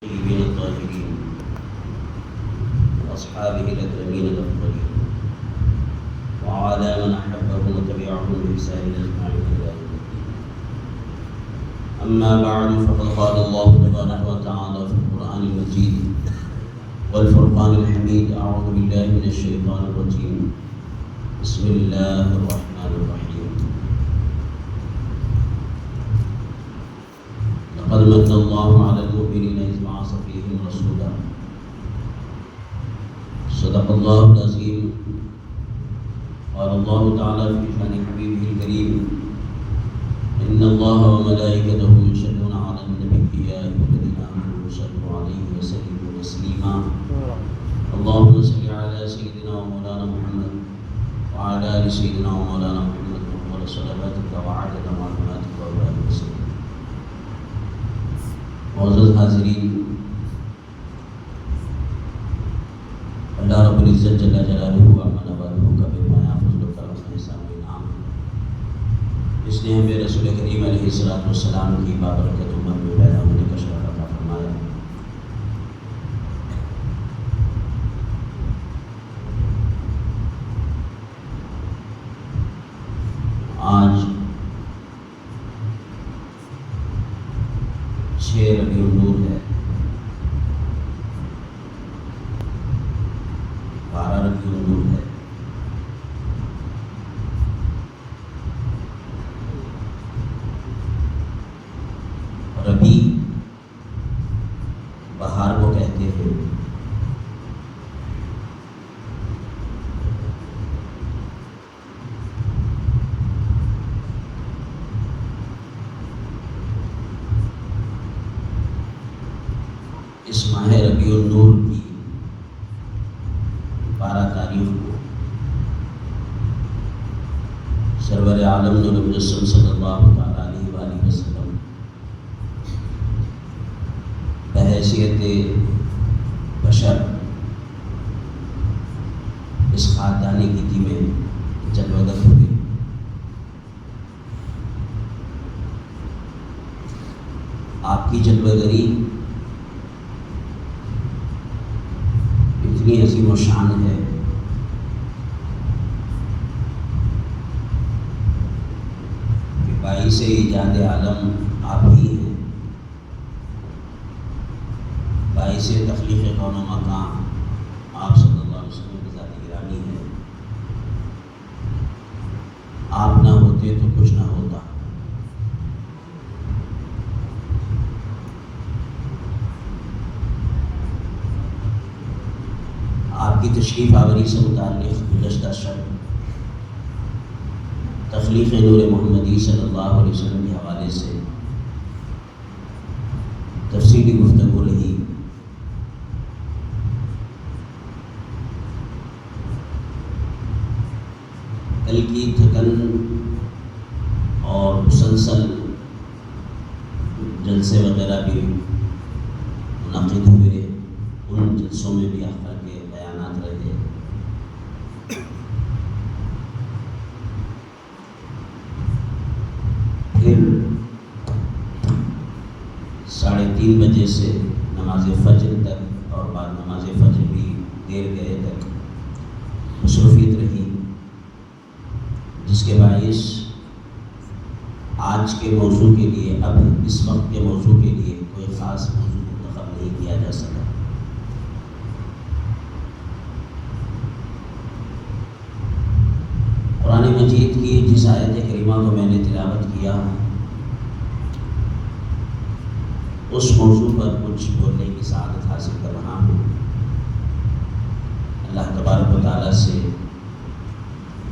الطيبين الطاهرين وأصحابه الأكرمين الأفضلين وعلى من أحبهم وتبعهم بإحسان أجمعين إلى يوم الدين. أما بعد، فقد قال الله تبارك وتعالى في القرآن المجيد والفرقان الحميد: أعوذ بالله من الشيطان الرجيم، بسم الله الرحمن الرحيم. لقد من الله على المؤمنين إذ بعث فيهم رسولا. صدق الله العظيم. قال الله تعالى في شأن حبيبه الكريم: إن الله وملائكته يصلون على النبي يا أيها الذين آمنوا صلوا عليه وسلموا تسليما. اللهم صل على سيدنا ومولانا محمد وعلى آل سيدنا ومولانا محمد وعلى صلواتك وعدد معلوماتك وبارك وسلم. معزز حاضرین، اللہ رب العزت جل جلالہ وعلا والہ کا بے پناہ فضل و کرم سے حساب انعام، اس نے ہمیں رسول کریم علیہ السلام کی بابرکت امت میں پیدا ہونے کا شرف عطا فرمایا۔ آج 6 ربیع النور ہے، 12 ربیع النور ہے۔ ربیع بہار کو کہتے ہیں۔ اس ماہ ربیع النور کی 12 تاریخ کو سرور عالم نور مجسم صلی اللہ تعالیٰ علیہ وآلہ وسلم بحیثیت بشر اس خاندان گیتی میں جلوگر ہوئے۔ آپ کی جلوگری اتنی عظیم و شان ہے کہ باعث ایجاد عالم آپ ہی ہیں، باعث تخلیق کون و مکان آپ صلی اللہ علیہ وسلم کی ذات گرامی ہے۔ آپ نہ ہوتے تو کچھ نہ ہوتا۔ آپ کی تشریف آوری سے متعلق گزشتہ شب تخلیق نور محمدی صلی اللہ علیہ وسلم کے حوالے سے تفصیلی گفتگو رہی۔ کل کی تھکن اور مسلسل جلسے وغیرہ بھی منعقد ہوئے، ان جلسوں میں بھی اختر کے بیانات رہے۔ پھر 3:30 بجے سے نماز فجر تک اور بعد نماز فجر بھی دیر گئے تک مصروفیت رہی، جس کے باعث آج کے موضوع کے لیے، اب اس وقت کے موضوع کے لیے کوئی خاص موضوع منتخب نہیں کیا جا سکا۔ قرآن مجید کی جس آیت کریمہ کو میں نے تلاوت کیا، اس موضوع پر کچھ بولنے کی سعادت حاصل کر رہا ہوں۔ اللہ تبارک و تعالیٰ سے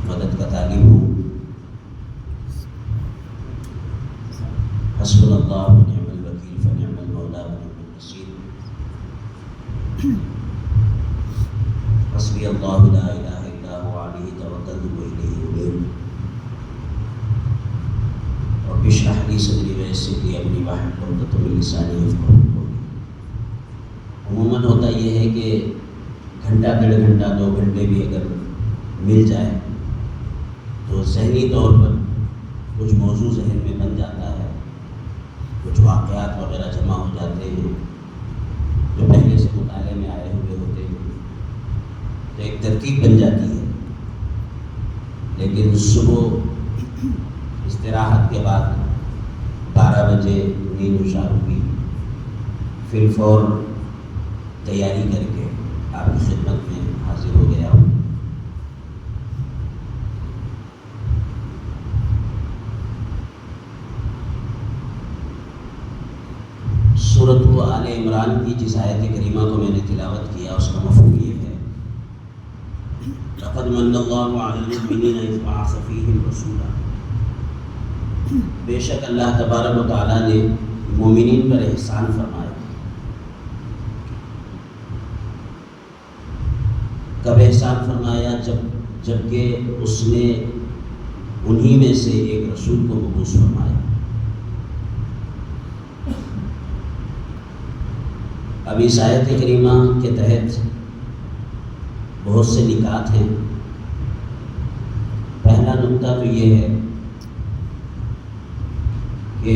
مدد کا طالب ہوں۔ حسبنا اللہ ونعم الوکیل فنعم المولا ونعم النصیر۔ حسبی اللہ لا الہ الا هو علیہ توکلت والیہ انیب۔ رب اشرح لی صدری ویسر لی امری واحلل عقدۃ من لسانی یفقہوا قولی۔ عموماً ہوتا یہ ہے کہ گھنٹہ 1.5 گھنٹہ 2 گھنٹے بھی اگر مل جائے تو ذہنی طور پر کچھ موضوع ذہن میں بن جاتا ہے، کچھ واقعات وغیرہ جمع ہو جاتے ہیں، ترتیب بن جاتی ہے، لیکن صبح استراحت کے بعد 12 بجے نیند نشار ہوگی، پھر فور تیاری کر کے آپ کی خدمت میں حاضر ہو گیا ہوں۔ سورۃ آل عمران کی جس آیت کریمہ کو میں نے تلاوت کیا اس کا مفہوم یہ ہے، لقد من اللہ علی المؤمنین اذ بعث فیہم رسولا، بے شک اللہ تبارک و تعالیٰ نے مومنین پر احسان فرمایا۔ کب احسان فرمایا؟ جبکہ اس نے انہی میں سے ایک رسول کو مبعوث فرمایا۔ اب اس آیت کریمہ کے تحت بہت سے نکات ہیں۔ پہلا نقطہ تو یہ ہے کہ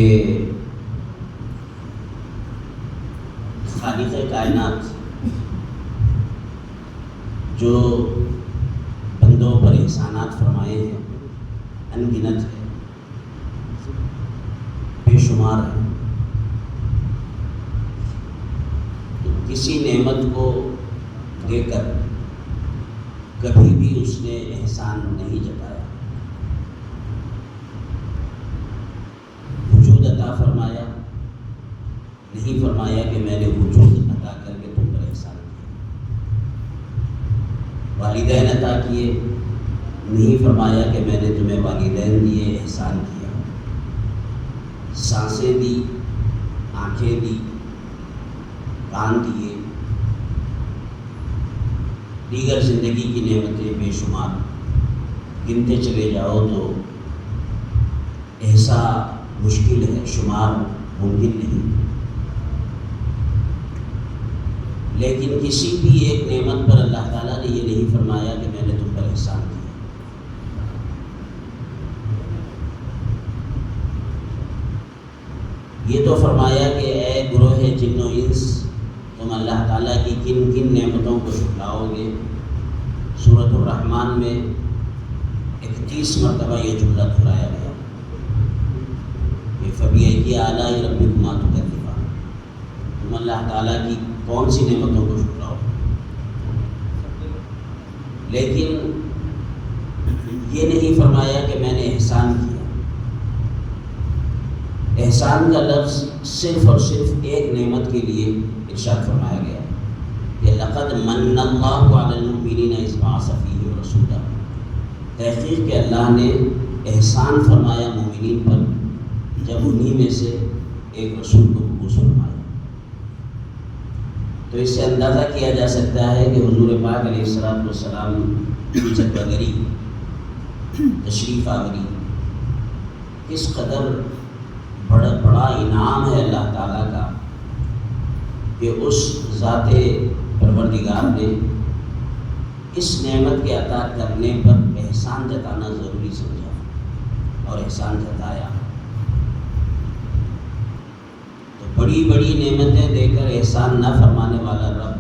خالق کائنات جو بندوں پر احسانات فرمائے ہیں ان گنت ہے، بے شمار ہے۔ کسی نعمت کو دے کر کبھی بھی اس نے احسان نہیں جتایا۔ وجود عطا فرمایا، نہیں فرمایا کہ میں نے وجود عطا کر کے تم پر احسان کیا۔ والدین عطا کیے، نہیں فرمایا کہ میں نے تمہیں والدین دیے، احسان کیا۔ سانسیں دی، آنکھیں دی، کان دیے، دیگر زندگی کی نعمتیں بے شمار، گنتے چلے جاؤ تو ایسا مشکل ہے، شمار ممکن نہیں۔ لیکن کسی بھی ایک نعمت پر اللہ تعالیٰ نے یہ نہیں فرمایا کہ میں نے تم پر احسان کیا۔ یہ تو فرمایا کہ اے گروہ جن و انس، تم اللہ تعالیٰ کی کن کن نعمتوں کو شکراؤ گے۔ سورۃ الرحمن میں 31 مرتبہ یہ جملہ دہرایا گیا کہ فَبِأَيِّ آلَاءِ رَبِّكُمَا تُكَذِّبَانِ، تم اللہ تعالیٰ کی کون سی نعمتوں کو شکراؤ۔ لیکن یہ نہیں فرمایا کہ میں نے احسان کیا۔ احسان کا لفظ صرف اور صرف ایک نعمت کے لیے ارشاد فرمایا گیا کہ لقد من اللہ علی المؤمنین اذ بعث فیہم رسولا، تحقیق کہ اللہ نے احسان فرمایا مومنین پر جب انہی میں سے ایک رسول کو مبعوث فرمایا۔ تو اس سے اندازہ کیا جا سکتا ہے کہ حضور پاک علیہ الصلوۃ والسلام کی جلوہ تشریف آوری کس قدر بڑا انعام ہے اللہ تعالیٰ کا کہ اس ذات پروردگار نے اس نعمت کے عطا کرنے پر احسان جتانا ضروری سمجھا اور احسان جتایا۔ تو بڑی بڑی نعمتیں دے کر احسان نہ فرمانے والا رب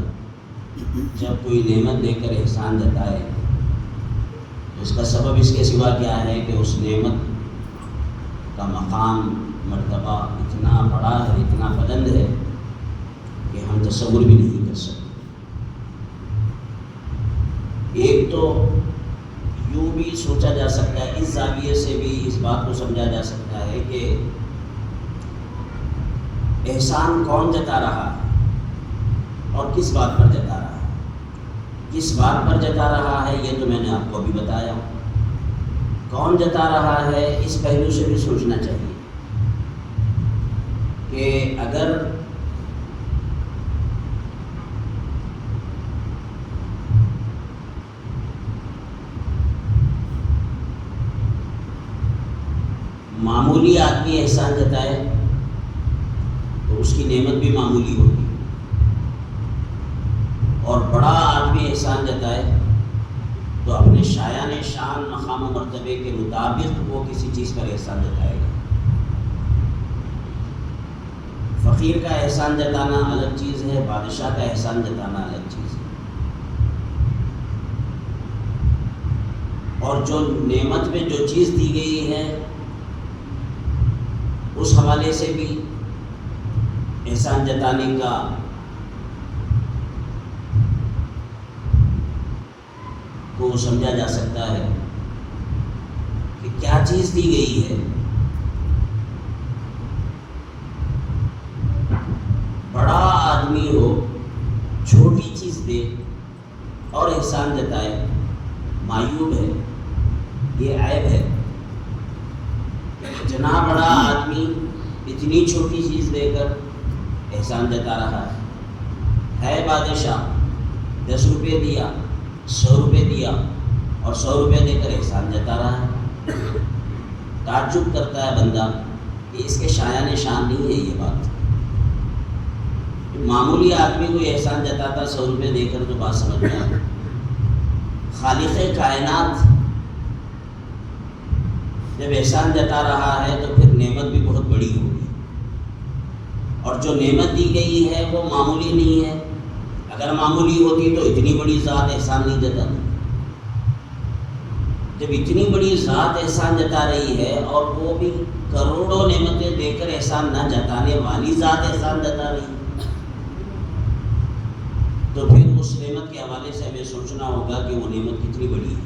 جب کوئی نعمت دے کر احسان جتائے تو اس کا سبب اس کے سوا کیا ہے کہ اس نعمت کا مقام مرتبہ اتنا بڑا ہے، اتنا بلند ہے کہ ہم تصور بھی نہیں کر سکتے۔ ایک تو یوں بھی سوچا جا سکتا ہے، اس زاویے سے بھی اس بات کو سمجھا جا سکتا ہے کہ احسان کون جتا رہا ہے اور کس بات پر جتا رہا ہے۔ کس بات پر جتا رہا ہے یہ تو میں نے آپ کو ابھی بتایا۔ کون جتا رہا ہے اس پہلو سے بھی سوچنا چاہیے کہ اگر معمولی آدمی احسان جتائے تو اس کی نعمت بھی معمولی ہوگی، اور بڑا آدمی احسان جتائے تو اپنے شایان شان مقام و مرتبے کے مطابق وہ کسی چیز پر احسان جتائے گا۔ فقیر کا احسان جتانا الگ چیز ہے، بادشاہ کا احسان جتانا الگ چیز ہے۔ اور جو نعمت میں جو چیز دی گئی ہے اس حوالے سے بھی احسان جتانے کا کو سمجھا جا سکتا ہے کہ کیا چیز دی گئی ہے. بڑا آدمی ہو چھوٹی چیز دے اور احسان جتائے معیوب ہے، یہ عیب ہے. اتنا بڑا آدمی اتنی چھوٹی چیز دے کر احسان جتا رہا ہے بادشاہ 10 روپے دیا، 100 روپے دیا اور 100 روپے دے کر احسان جتا رہا ہے. تعجب کرتا ہے بندہ کہ اس کے شایان شان نہیں ہے یہ بات. معمولی آدمی کو احسان جتاتا 100 روپے دے کر تو بات سمجھ میں آتی. خالق کائنات جب احسان جتا رہا ہے تو پھر نعمت بھی بہت بڑی ہوگی، اور جو نعمت دی گئی ہے وہ معمولی نہیں ہے. اگر معمولی ہوتی تو اتنی بڑی ذات احسان نہیں جتاتی. جب اتنی بڑی ذات احسان جتا رہی ہے اور وہ بھی کروڑوں نعمتیں دے کر احسان نہ جتانے والی ذات احسان جتا رہی ہے، تو پھر اس نعمت کے حوالے سے ہمیں سوچنا ہوگا کہ وہ نعمت کتنی بڑی ہے.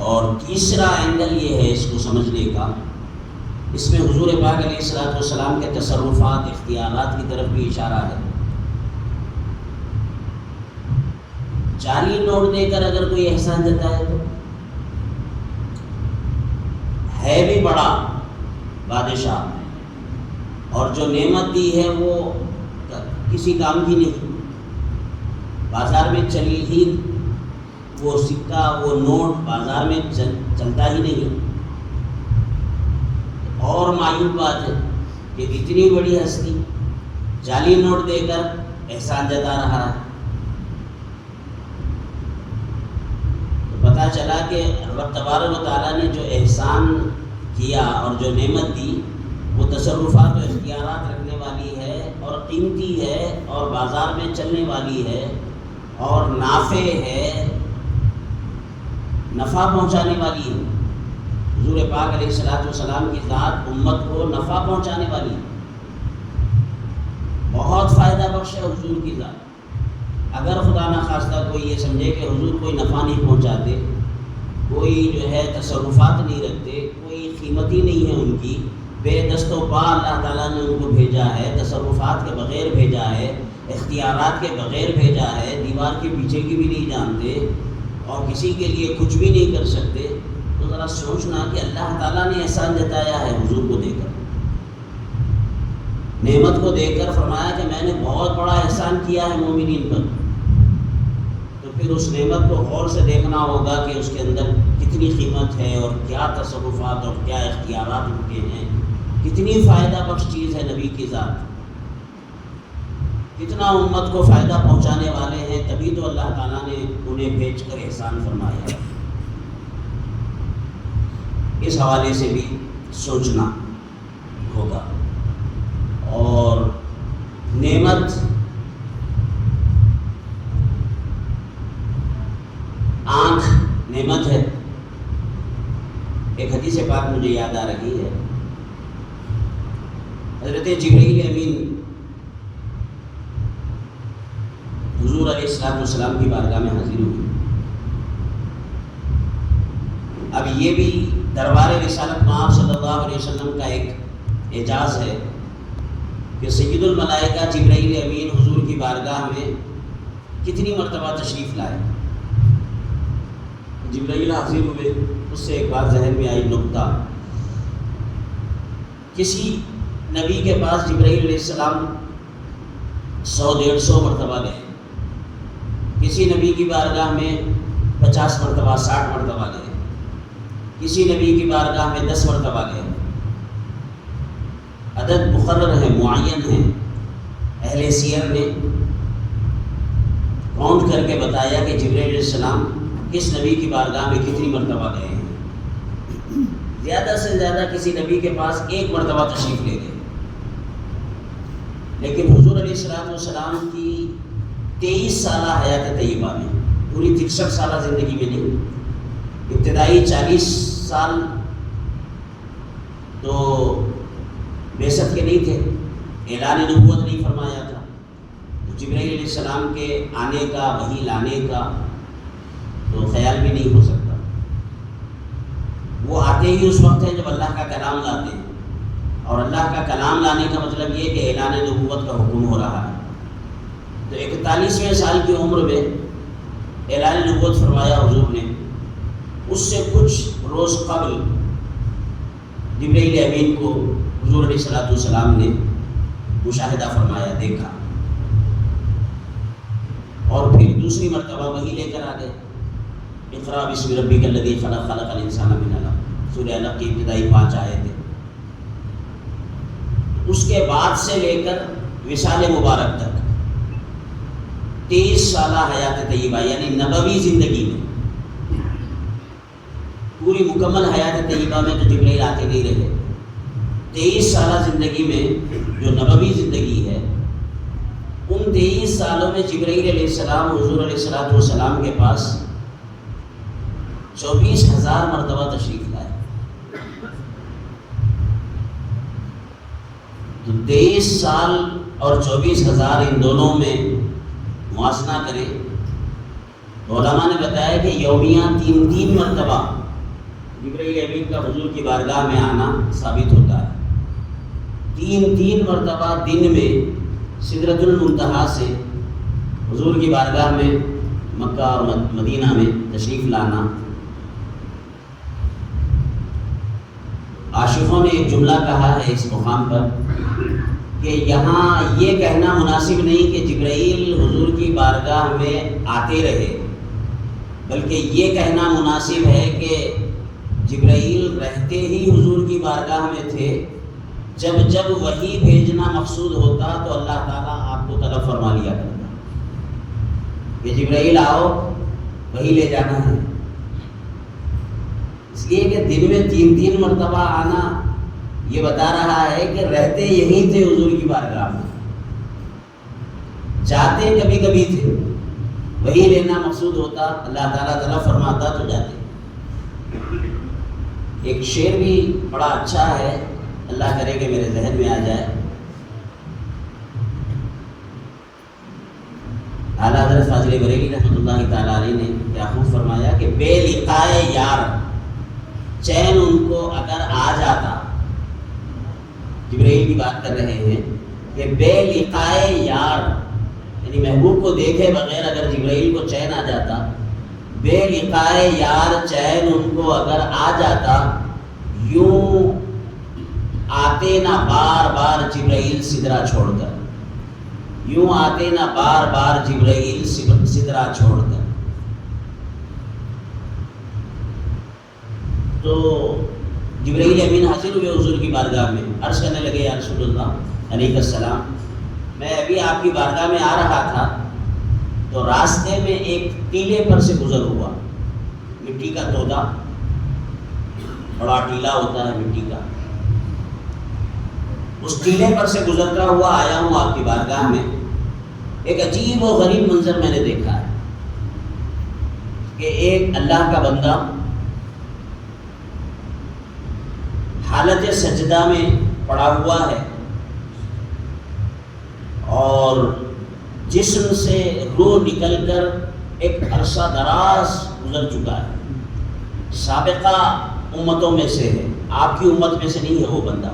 اور تیسرا اینگل یہ ہے اس کو سمجھنے کا، اس میں حضور پاک علیہ الصلوۃ والسلام کے تصرفات، اختیارات کی طرف بھی اشارہ ہے. جعلی نوٹ دے کر اگر کوئی احسان جتائے تو ہے بھی بڑا بادشاہ، اور جو نعمت دی ہے وہ کسی کام کی نہیں. بازار میں چلی ہی وہ سکہ، وہ نوٹ بازار میں چلتا ہی نہیں. اور معیوب بات ہے کہ اتنی بڑی ہستی جعلی نوٹ دے کر احسان جتا رہا ہے. تو پتہ چلا کہ رب تبارک و تعالیٰ نے جو احسان کیا اور جو نعمت دی وہ تصرفات و اختیارات رکھنے والی ہے اور قیمتی ہے اور بازار میں چلنے والی ہے اور نافع ہے، نفع پہنچانے والی ہے. حضور پاک علیہ الصلوۃ والسلام کی ذات امت کو نفع پہنچانے والی ہے، بہت فائدہ بخش ہے حضور کی ذات. اگر خدا نخواستہ کوئی یہ سمجھے کہ حضور کوئی نفع نہیں پہنچاتے، کوئی جو ہے تصرفات نہیں رکھتے، کوئی قیمت ہی نہیں ہے ان کی، بے دست و پا اللہ تعالیٰ نے ان کو بھیجا ہے، تصرفات کے بغیر بھیجا ہے، اختیارات کے بغیر بھیجا ہے، دیوار کے پیچھے کی بھی نہیں جانتے اور کسی کے لیے کچھ بھی نہیں کر سکتے، تو ذرا سوچنا کہ اللہ تعالیٰ نے احسان جتایا ہے حضور کو دے کر، نعمت کو دے کر فرمایا کہ میں نے بہت بڑا احسان کیا ہے مومنین پر. تو پھر اس نعمت کو غور سے دیکھنا ہوگا کہ اس کے اندر کتنی قیمت ہے اور کیا تصرفات اور کیا اختیارات ان کے ہیں، کتنی فائدہ بخش چیز ہے نبی کی ذات، کتنا امت کو فائدہ پہنچانے والے ہیں. تبھی تو اللہ تعالیٰ نے انہیں بھیج کر احسان فرمایا. اس حوالے سے بھی سوچنا ہوگا. اور نعمت آنکھ نعمت ہے. ایک حدیث پاک مجھے یاد آ رہی ہے، حضرت جبرائیل امین حضور علیہ الصلوۃ والسلام کی بارگاہ میں حاضر ہوئی. اب یہ بھی دربار رسالت مآب صلی اللہ علیہ وسلم کا ایک اعجاز ہے کہ سید الملائکہ جبرائیل امین حضور کی بارگاہ میں کتنی مرتبہ تشریف لائے. جبرائیل حاضر ہوئے، اس سے ایک بات ذہن میں آئی نکتہ. کسی نبی کے پاس جبرائیل علیہ السلام 100-150 مرتبہ گئے، کسی نبی کی بارگاہ میں 50 مرتبہ 60 مرتبہ گئے، کسی نبی کی بارگاہ میں 10 مرتبہ گئے. عدد مقرر ہے، معین ہے. اہل سیر نے کاؤنٹ کر کے بتایا کہ جبرائیل علیہ السلام کس نبی کی بارگاہ میں کتنی مرتبہ گئے ہیں. زیادہ سے زیادہ کسی نبی کے پاس 1 مرتبہ تشریف لے گئے، لیکن حضور علیہ الصلوۃ والسلام کی 23 سالہ حیات طیبہ میں، پوری 63 سالہ زندگی میں نہیں، ابتدائی 40 سال تو بعثت کے نہیں تھے، اعلان نبوت نہیں فرمایا تھا، تو جبرائیل علیہ السلام کے آنے کا، وحی لانے کا تو خیال بھی نہیں ہو سکتا۔ وہ آتے ہی اس وقت ہے جب اللہ کا کلام لاتے ہیں، اور اللہ کا کلام لانے کا مطلب یہ کہ اعلان نبوت کا حکم ہو رہا ہے۔ تو 41ویں سال کی عمر میں اعلان نبوت فرمایا حضور نے۔ اس سے کچھ روز قبل جبرائیل امین کو حضور علیہ الصلوۃ والسلام نے مشاہدہ فرمایا، دیکھا، اور پھر دوسری مرتبہ وحی لے کر آ گئے۔ اقرأ بسم ربک الذی خلق، خلق الانسان من علق، سورہ علق کی ابتدائی 5 آیتیں۔ اس کے بعد سے لے کر وصال مبارک تک 23 سالہ حیات طیبہ، یعنی نبوی زندگی میں، پوری مکمل حیات طیبہ میں تو جبرائیل آتے نہیں رہے، 23 سالہ زندگی میں جو نبوی زندگی ہے، ان 23 سالوں میں جبرائیل علیہ السلام حضور علیہ الصلوۃ والسلام کے پاس 24,000 مرتبہ تشریف لائے۔ تو 23 سال اور 24,000 ان دونوں میں موازنہ کریں تو علماء نے بتایا کہ یومیہ 3 مرتبہ جبرائیل امین کا حضور کی بارگاہ میں آنا ثابت ہوتا ہے۔ 3 مرتبہ دن میں سدرۃ المنتہا سے حضور کی بارگاہ میں مکہ اور مدینہ میں تشریف لانا۔ عاشقوں نے ایک جملہ کہا ہے اس مقام پر کہ یہاں یہ کہنا مناسب نہیں کہ جبرائیل حضور کی بارگاہ میں آتے رہے، بلکہ یہ کہنا مناسب ہے کہ جبرائیل رہتے ہی حضور کی بارگاہ میں تھے۔ جب جب وحی بھیجنا مقصود ہوتا تو اللہ تعالیٰ آپ کو طلب فرما لیا کرتا کہ جبرائیل آؤ، وحی لے جانا ہے۔ اس لیے کہ دن میں 3 مرتبہ آنا یہ بتا رہا ہے کہ رہتے یہیں تھے حضور کی بارگاہ میں، جاتے کبھی کبھی تھے، وحی لینا مقصود ہوتا، اللہ تعالیٰ طلب فرماتا تو جاتے۔ ایک شعر بھی بڑا اچھا ہے، اللہ کرے کہ میرے ذہن میں آ جائے۔ اعلیٰ حضرت فاضل بریلوی رحمۃ اللہ تعالیٰ علیہ نے کیا خوب فرمایا کہ بے لقائے یار چین ان کو اگر آ جاتا، جبرائیل کی بات کر رہے ہیں کہ بے لقائے یار، یعنی محبوب کو دیکھے بغیر اگر جبرائیل کو چین آ جاتا، بے لقائے یار چین ان کو اگر آ جاتا، یوں آتے نہ بار بار جبرائیل سدرا چھوڑ کر، یوں آتے نہ بار بار جبرائیل سدرا چھوڑ کر۔ تو جبرائیل امین حاضر ہوئے حضور کی بارگاہ میں، عرض کرنے لگے یا رسول اللہ علیہ السلام، میں ابھی آپ کی بارگاہ میں آ رہا تھا تو راستے میں ایک ٹیلے پر سے گزر ہوا، مٹی کا تودا، بڑا ٹیلا ہوتا ہے مٹی کا، اس ٹیلے پر سے گزرتا ہوا آیا ہوں آپ کی بارگاہ میں۔ ایک عجیب و غریب منظر میں نے دیکھا ہے کہ ایک اللہ کا بندہ حالت سجدہ میں پڑا ہوا ہے اور جسم سے روح نکل کر ایک عرصہ دراز گزر چکا ہے، سابقہ امتوں میں سے ہے، آپ کی امت میں سے نہیں ہے وہ بندہ،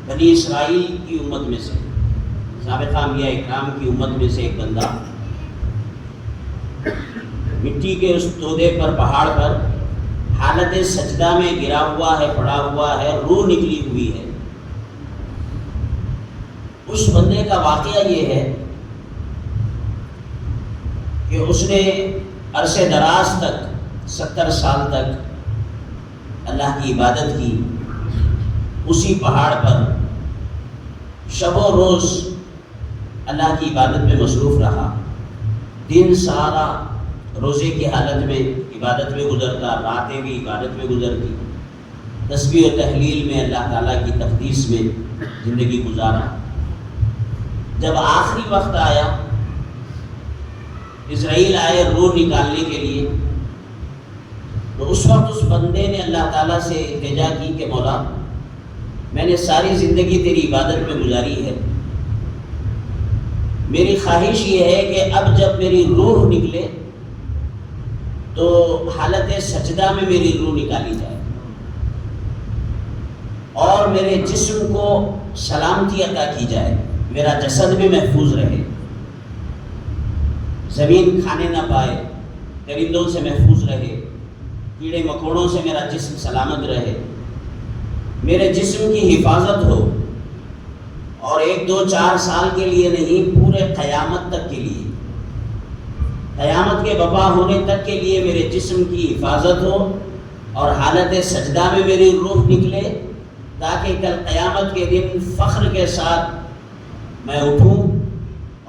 بنی اسرائیل کی امت میں سے، سابقہ انبیاء اکرام کی امت میں سے ایک بندہ مٹی کے اس تودے پر، پہاڑ پر حالت سجدہ میں گرا ہوا ہے، پڑا ہوا ہے، روح نکلی ہوئی ہے۔ اس بندے کا واقعہ یہ ہے کہ اس نے عرصے دراز تک 70 سال تک اللہ کی عبادت کی، اسی پہاڑ پر شب و روز اللہ کی عبادت میں مصروف رہا، دن سارا روزے کی حالت میں عبادت میں گزرتا، راتیں بھی عبادت میں گزرتی، تسبیح و تحلیل میں اللہ تعالیٰ کی تقدیس میں زندگی گزارا۔ جب آخری وقت آیا، اسرائیل آئے روح نکالنے کے لیے، تو اس وقت اس بندے نے اللہ تعالیٰ سے التجا کی کہ مولا میں نے ساری زندگی تیری عبادت میں گزاری ہے، میری خواہش یہ ہے کہ اب جب میری روح نکلے تو حالت سجدہ میں میری روح نکالی جائے اور میرے جسم کو سلامتی عطا کی جائے، میرا جسد بھی محفوظ رہے، زمین کھانے نہ پائے، درندوں سے محفوظ رہے، کیڑے مکوڑوں سے میرا جسم سلامت رہے، میرے جسم کی حفاظت ہو، اور 1 2 4 سال کے لیے نہیں، پورے قیامت تک کے لیے، قیامت کے بپا ہونے تک کے لیے میرے جسم کی حفاظت ہو، اور حالت سجدہ میں میری روح نکلے، تاکہ کل قیامت کے دن فخر کے ساتھ میں اٹھوں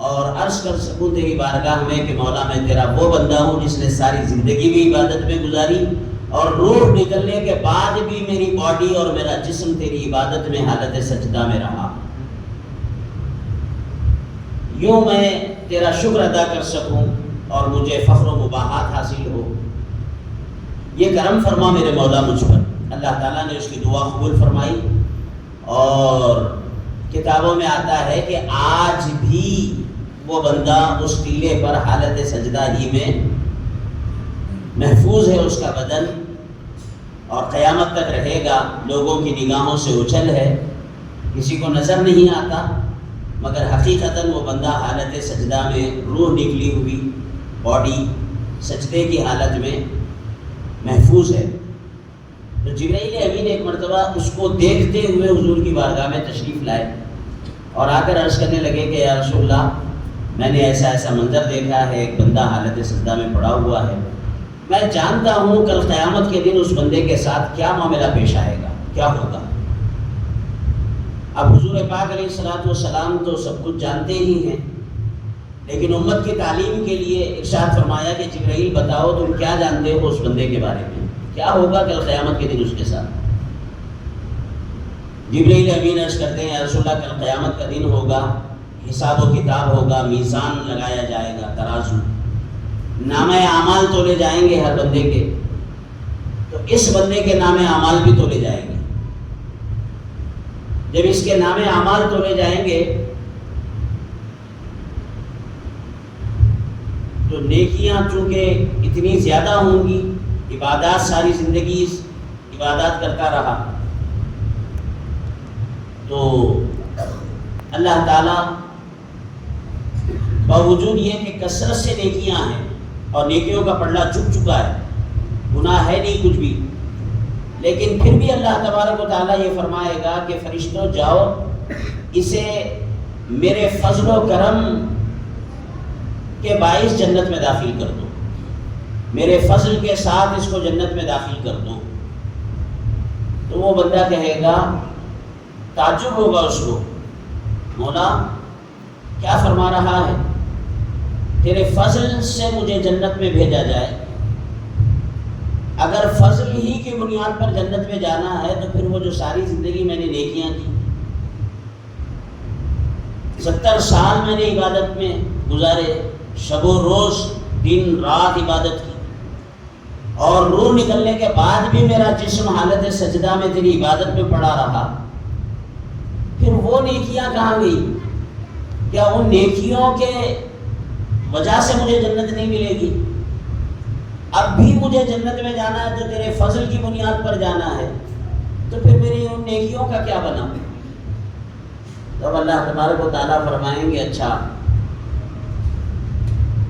اور عرض کر سکوں تیری بارگاہ میں کہ مولا میں تیرا وہ بندہ ہوں جس نے ساری زندگی بھی عبادت میں گزاری، اور روح نکلنے کے بعد بھی میری باڈی اور میرا جسم تیری عبادت میں حالت سجدہ میں رہا، یوں میں تیرا شکر ادا کر سکوں اور مجھے فخر و مباحات حاصل ہو۔ یہ کرم فرما میرے مولا مجھ پر۔ اللہ تعالیٰ نے اس کی دعا قبول فرمائی، اور کتابوں میں آتا ہے کہ آج بھی وہ بندہ اس ٹیلے پر حالت سجدہ ہی میں محفوظ ہے، اس کا بدن، اور قیامت تک رہے گا، لوگوں کی نگاہوں سے اوجھل ہے، کسی کو نظر نہیں آتا، مگر حقیقتاً وہ بندہ حالت سجدہ میں روح نکلی ہوئی باڈی سجدے کی حالت میں محفوظ ہے۔ تو جبرائیل امین ایک مرتبہ اس کو دیکھتے ہوئے حضور کی بارگاہ میں تشریف لائے اور آ کر عرض کرنے لگے کہ یا رسول اللہ، میں نے ایسا ایسا منظر دیکھا ہے، ایک بندہ حالت سجدہ میں پڑا ہوا ہے، میں جانتا ہوں کل قیامت کے دن اس بندے کے ساتھ کیا معاملہ پیش آئے گا، کیا ہوگا۔ اب حضور پاک علیہ الصلوۃ والسلام تو سب کچھ جانتے ہی ہیں، لیکن امت کی تعلیم کے لیے ارشاد فرمایا کہ جبرائیل بتاؤ تم کیا جانتے ہو اس بندے کے بارے میں، کیا ہوگا کل قیامت کے دن اس کے ساتھ۔ جبرائیل امین عرض کرتے ہیں یا رسول اللہ، کل قیامت کا دن ہوگا، حساب و کتاب ہوگا، میزان لگایا جائے گا، ترازو، نامہ اعمال تولے جائیں گے ہر بندے کے، تو اس بندے کے نامہ اعمال بھی تولے جائیں گے۔ جب اس کے نامہ اعمال تولے جائیں گے تو نیکیاں چونکہ اتنی زیادہ ہوں گی، عبادات ساری زندگی عبادات کرتا رہا، تو اللہ تعالیٰ باوجود یہ کہ کثرت سے نیکیاں ہیں اور نیکیوں کا پلڑا چک چکا ہے، گناہ ہے نہیں کچھ بھی، لیکن پھر بھی اللہ تبارک و تعالیٰ یہ فرمائے گا کہ فرشتوں جاؤ اسے میرے فضل و کرم کے باعث جنت میں داخل کر دو، میرے فضل کے ساتھ اس کو جنت میں داخل کر دو۔ تو وہ بندہ کہے گا، تعجب ہوگا اس کو، مولا کیا فرما رہا ہے، تیرے فضل سے مجھے جنت میں بھیجا جائے، اگر فضل ہی کی بنیاد پر جنت میں جانا ہے تو پھر وہ جو ساری زندگی میں نے نیکیاں کی، 70 سال میں نے عبادت میں گزارے، شب و روز دن رات عبادت کی، اور روح نکلنے کے بعد بھی میرا جسم حالت سجدہ میں تیری عبادت میں پڑا رہا، پھر وہ نیکیاں کہاں گئی؟ کیا ان نیکیوں کے وجہ سے مجھے جنت نہیں ملے گی؟ اب بھی مجھے جنت میں جانا ہے تو تیرے فضل کی بنیاد پر جانا ہے، تو پھر میری ان نیکیوں کا کیا بنا؟ تب اللہ تبارک و تعالیٰ فرمائیں گے اچھا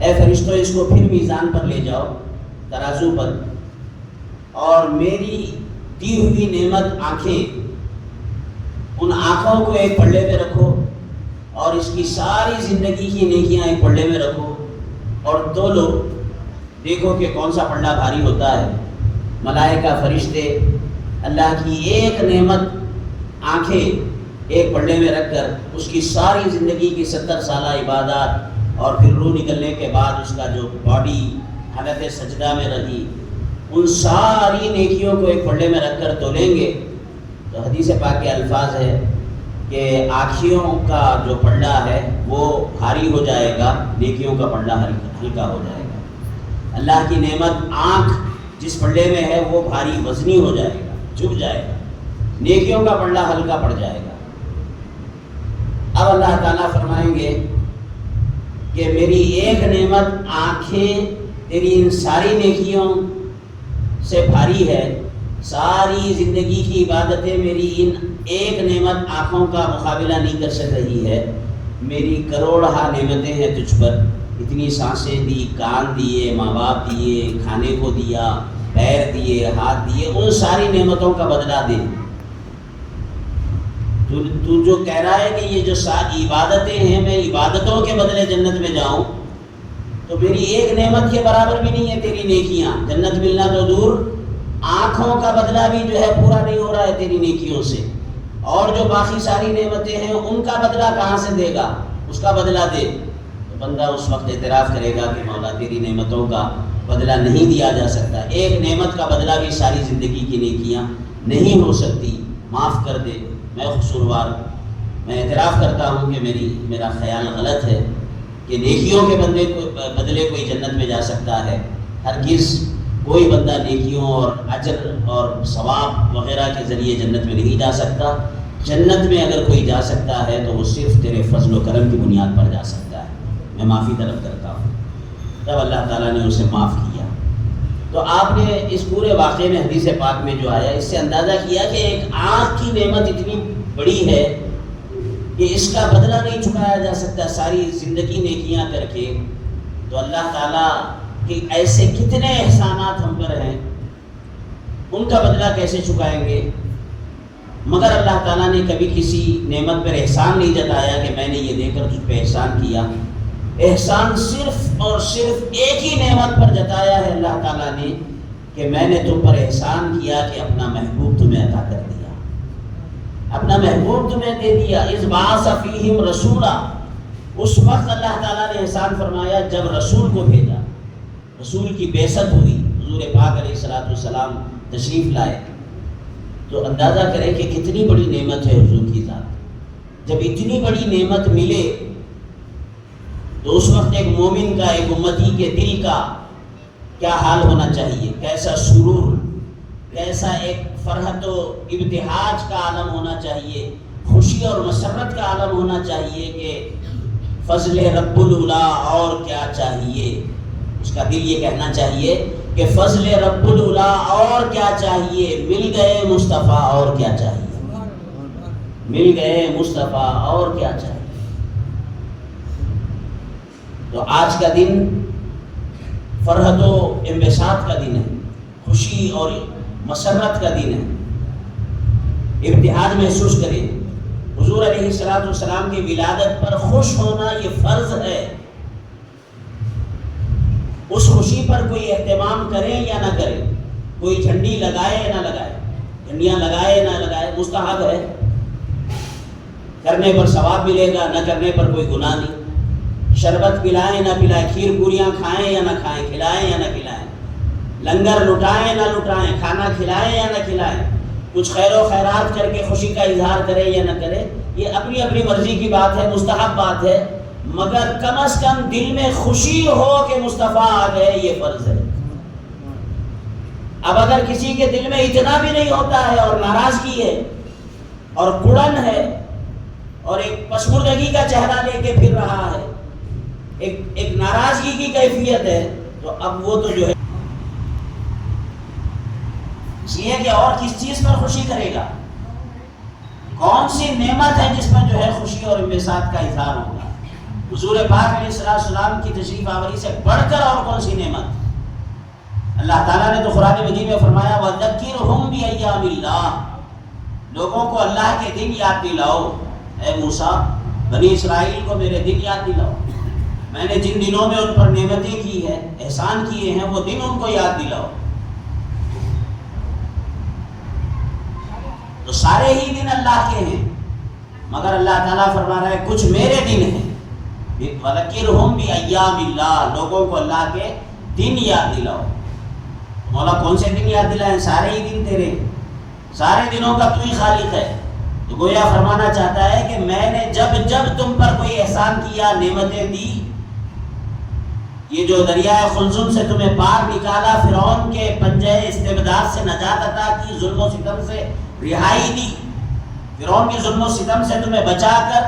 اے فرشتوں اس کو پھر میزان پر لے جاؤ، ترازو پر، اور میری دی ہوئی نعمت آنکھیں، ان آنکھوں کو ایک پلڑے پہ رکھو اور اس کی ساری زندگی کی نیکیاں ایک پلڑے میں رکھو اور تولو، دیکھو کہ کون سا پلڑا بھاری ہوتا ہے۔ ملائکہ فرشتے اللہ کی ایک نعمت آنکھیں ایک پلڑے میں رکھ کر اس کی ساری زندگی کی 70 سالہ عبادات اور پھر روح نکلنے کے بعد اس کا جو باڈی حالت سجدہ میں رہی، ان ساری نیکیوں کو ایک پلڑے میں رکھ کر تولیں گے۔ تو حدیث پاک کے الفاظ ہے کہ آنکھوں کا جو پلڑا ہے وہ بھاری ہو جائے گا، نیکیوں کا پلڑا ہلکا ہو جائے گا۔ اللہ کی نعمت آنکھ جس پلڑے میں ہے وہ بھاری وزنی ہو جائے گا، جھک جائے گا، نیکیوں کا پلڑا ہلکا پڑ جائے گا۔ اب اللہ تعالیٰ فرمائیں گے کہ میری ایک نعمت آنکھیں تیری ان ساری نیکیوں سے بھاری ہے، ساری زندگی کی عبادتیں میری ان ایک نعمت آنکھوں کا مقابلہ نہیں کر سک رہی ہے، میری کروڑہا نعمتیں ہیں تجھ پر، اتنی سانسیں دی، کان دیے، ماں باپ دیے، کھانے کو دیا، پیر دیے، ہاتھ دیے، ان ساری نعمتوں کا بدلہ دے۔ تو جو کہہ رہا ہے کہ یہ جو ساری عبادتیں ہیں میں عبادتوں کے بدلے جنت میں جاؤں، تو میری ایک نعمت کے برابر بھی نہیں ہے تیری نیکیاں۔ جنت ملنا تو دور، آنکھوں کا بدلہ بھی جو ہے پورا نہیں ہو رہا ہے تیری نیکیوں سے، اور جو باقی ساری نعمتیں ہیں ان کا بدلہ کہاں سے دے گا؟ اس کا بدلہ دے۔ تو بندہ اس وقت اعتراف کرے گا کہ مولا تیری نعمتوں کا بدلہ نہیں دیا جا سکتا، ایک نعمت کا بدلہ بھی ساری زندگی کی نیکیاں نہیں ہو سکتی، معاف کر دے، میں قصوروار، میں اعتراف کرتا ہوں کہ میرا خیال غلط ہے کہ نیکیوں کے بدلے کوئی جنت میں جا سکتا ہے۔ ہرگز کوئی بندہ نیکیوں اور اجر اور ثواب وغیرہ کے ذریعے جنت میں نہیں جا سکتا۔ جنت میں اگر کوئی جا سکتا ہے تو وہ صرف تیرے فضل و کرم کی بنیاد پر جا سکتا ہے۔ میں معافی طلب کرتا ہوں۔ تب اللہ تعالیٰ نے اسے معاف کیا۔ تو آپ نے اس پورے واقعے میں حدیث پاک میں جو آیا، اس سے اندازہ کیا کہ ایک آنکھ کی نعمت اتنی بڑی ہے کہ اس کا بدلہ نہیں چکایا جا سکتا ساری زندگی نیکیاں کر کے۔ تو اللہ تعالیٰ کہ ایسے کتنے احسانات ہم پر ہیں، ان کا بدلہ کیسے چکائیں گے؟ مگر اللہ تعالیٰ نے کبھی کسی نعمت پر احسان نہیں جتایا کہ میں نے یہ دے کر تجھ پہ احسان کیا۔ احسان صرف اور صرف ایک ہی نعمت پر جتایا ہے اللہ تعالیٰ نے کہ میں نے تم پر احسان کیا کہ اپنا محبوب تمہیں عطا کر دیا، اپنا محبوب تمہیں دے دیا۔ اذ بعث فیہم رسولا، اس وقت اللہ تعالیٰ نے احسان فرمایا جب رسول کو بھیجا، رسول کی بعثت ہوئی، حضور پاک علیہ السلام تشریف لائے۔ تو اندازہ کریں کہ کتنی بڑی نعمت ہے حضور کی ذات۔ جب اتنی بڑی نعمت ملے تو اس وقت ایک مومن کا، ایک امتی کے دل کا کیا حال ہونا چاہیے، کیسا سرور، کیسا ایک فرحت و ابتہاج کا عالم ہونا چاہیے، خوشی اور مسرت کا عالم ہونا چاہیے کہ فضل رب العلا اور کیا چاہیے۔ اس کا دل یہ کہنا چاہیے کہ فضل رب العلا اور کیا چاہیے، مل گئے مصطفیٰ اور کیا چاہیے، مل گئے مصطفیٰ اور کیا چاہیے۔ تو آج کا دن فرحت و انبساط کا دن ہے، خوشی اور مسرت کا دن ہے۔ ابتہاج محسوس کریں، حضور علیہ السلام کی ولادت پر خوش ہونا یہ فرض ہے۔ اس خوشی پر کوئی اہتمام کرے یا نہ کرے، کوئی جھنڈی لگائے یا نہ لگائے، جھنڈیاں لگائے نہ لگائے، مستحب ہے، کرنے پر ثواب ملے گا، نہ کرنے پر کوئی گناہ نہیں۔ شربت پلائیں نہ پلائیں، کھیر پوریاں کھائیں یا نہ کھائیں، کھلائیں یا نہ کھلائیں، لنگر لٹائیں نہ لٹائیں، کھانا کھلائیں یا نہ کھلائیں، کچھ خیر و خیرات کر کے خوشی کا اظہار کرے یا نہ کرے، یہ اپنی اپنی مرضی کی بات ہے، مستحب بات ہے، مگر کم از کم دل میں خوشی ہو کہ مصطفیٰ آ گئے، یہ فرض ہے۔ اب اگر کسی کے دل میں اتنا بھی نہیں ہوتا ہے اور ناراضگی ہے اور کڑن ہے اور ایک پسمردگی کا چہرہ لے کے پھر رہا ہے، ایک ناراضگی کی کیفیت ہے، تو اب وہ تو جو ہے اس لیے کہ اور کس چیز پر خوشی کرے گا، کون سی نعمت ہے جس پر جو ہے خوشی اور انبساط کا اظہار ہوگا۔ حضور پاک علیہ السلام کی تشریف آوری سے بڑھ کر اور کون سی نعمت؟ اللہ تعالیٰ نے تو قرآن مجید میں فرمایا وَذَكِّرْهُمْ بِأَيَّامِ اللَّهِ، لوگوں کو اللہ کے دن یاد دلاؤ۔ اے موسیٰ، بنی اسرائیل کو میرے دن یاد دلاؤ، میں نے جن دنوں میں ان پر نعمتیں کی ہے، احسان کیے ہیں، وہ دن ان کو یاد دلاؤ۔ تو سارے ہی دن اللہ کے ہیں، مگر اللہ تعالیٰ فرما رہا ہے کچھ میرے دن ہیں۔ وَذَكِّرْهُمْ بِأَيَّامِ اللَّهِ، لوگوں کو اللہ کے دن یاد دلاؤ۔ مولا کون سے دن یاد دلائیں؟ سارے ہی دن تیرے، سارے دنوں کا تو ہی خالق ہے، تو گویا فرمانا چاہتا ہے کہ میں نے جب جب تم پر کوئی احسان کیا، نعمتیں دی، یہ جو دریائے خلزم سے تمہیں پار نکالا، فرعون کے پنجے استبداد سے نجات عطا کی، ظلم و ستم سے رہائی دی، فرعون کے ظلم و ستم سے تمہیں بچا کر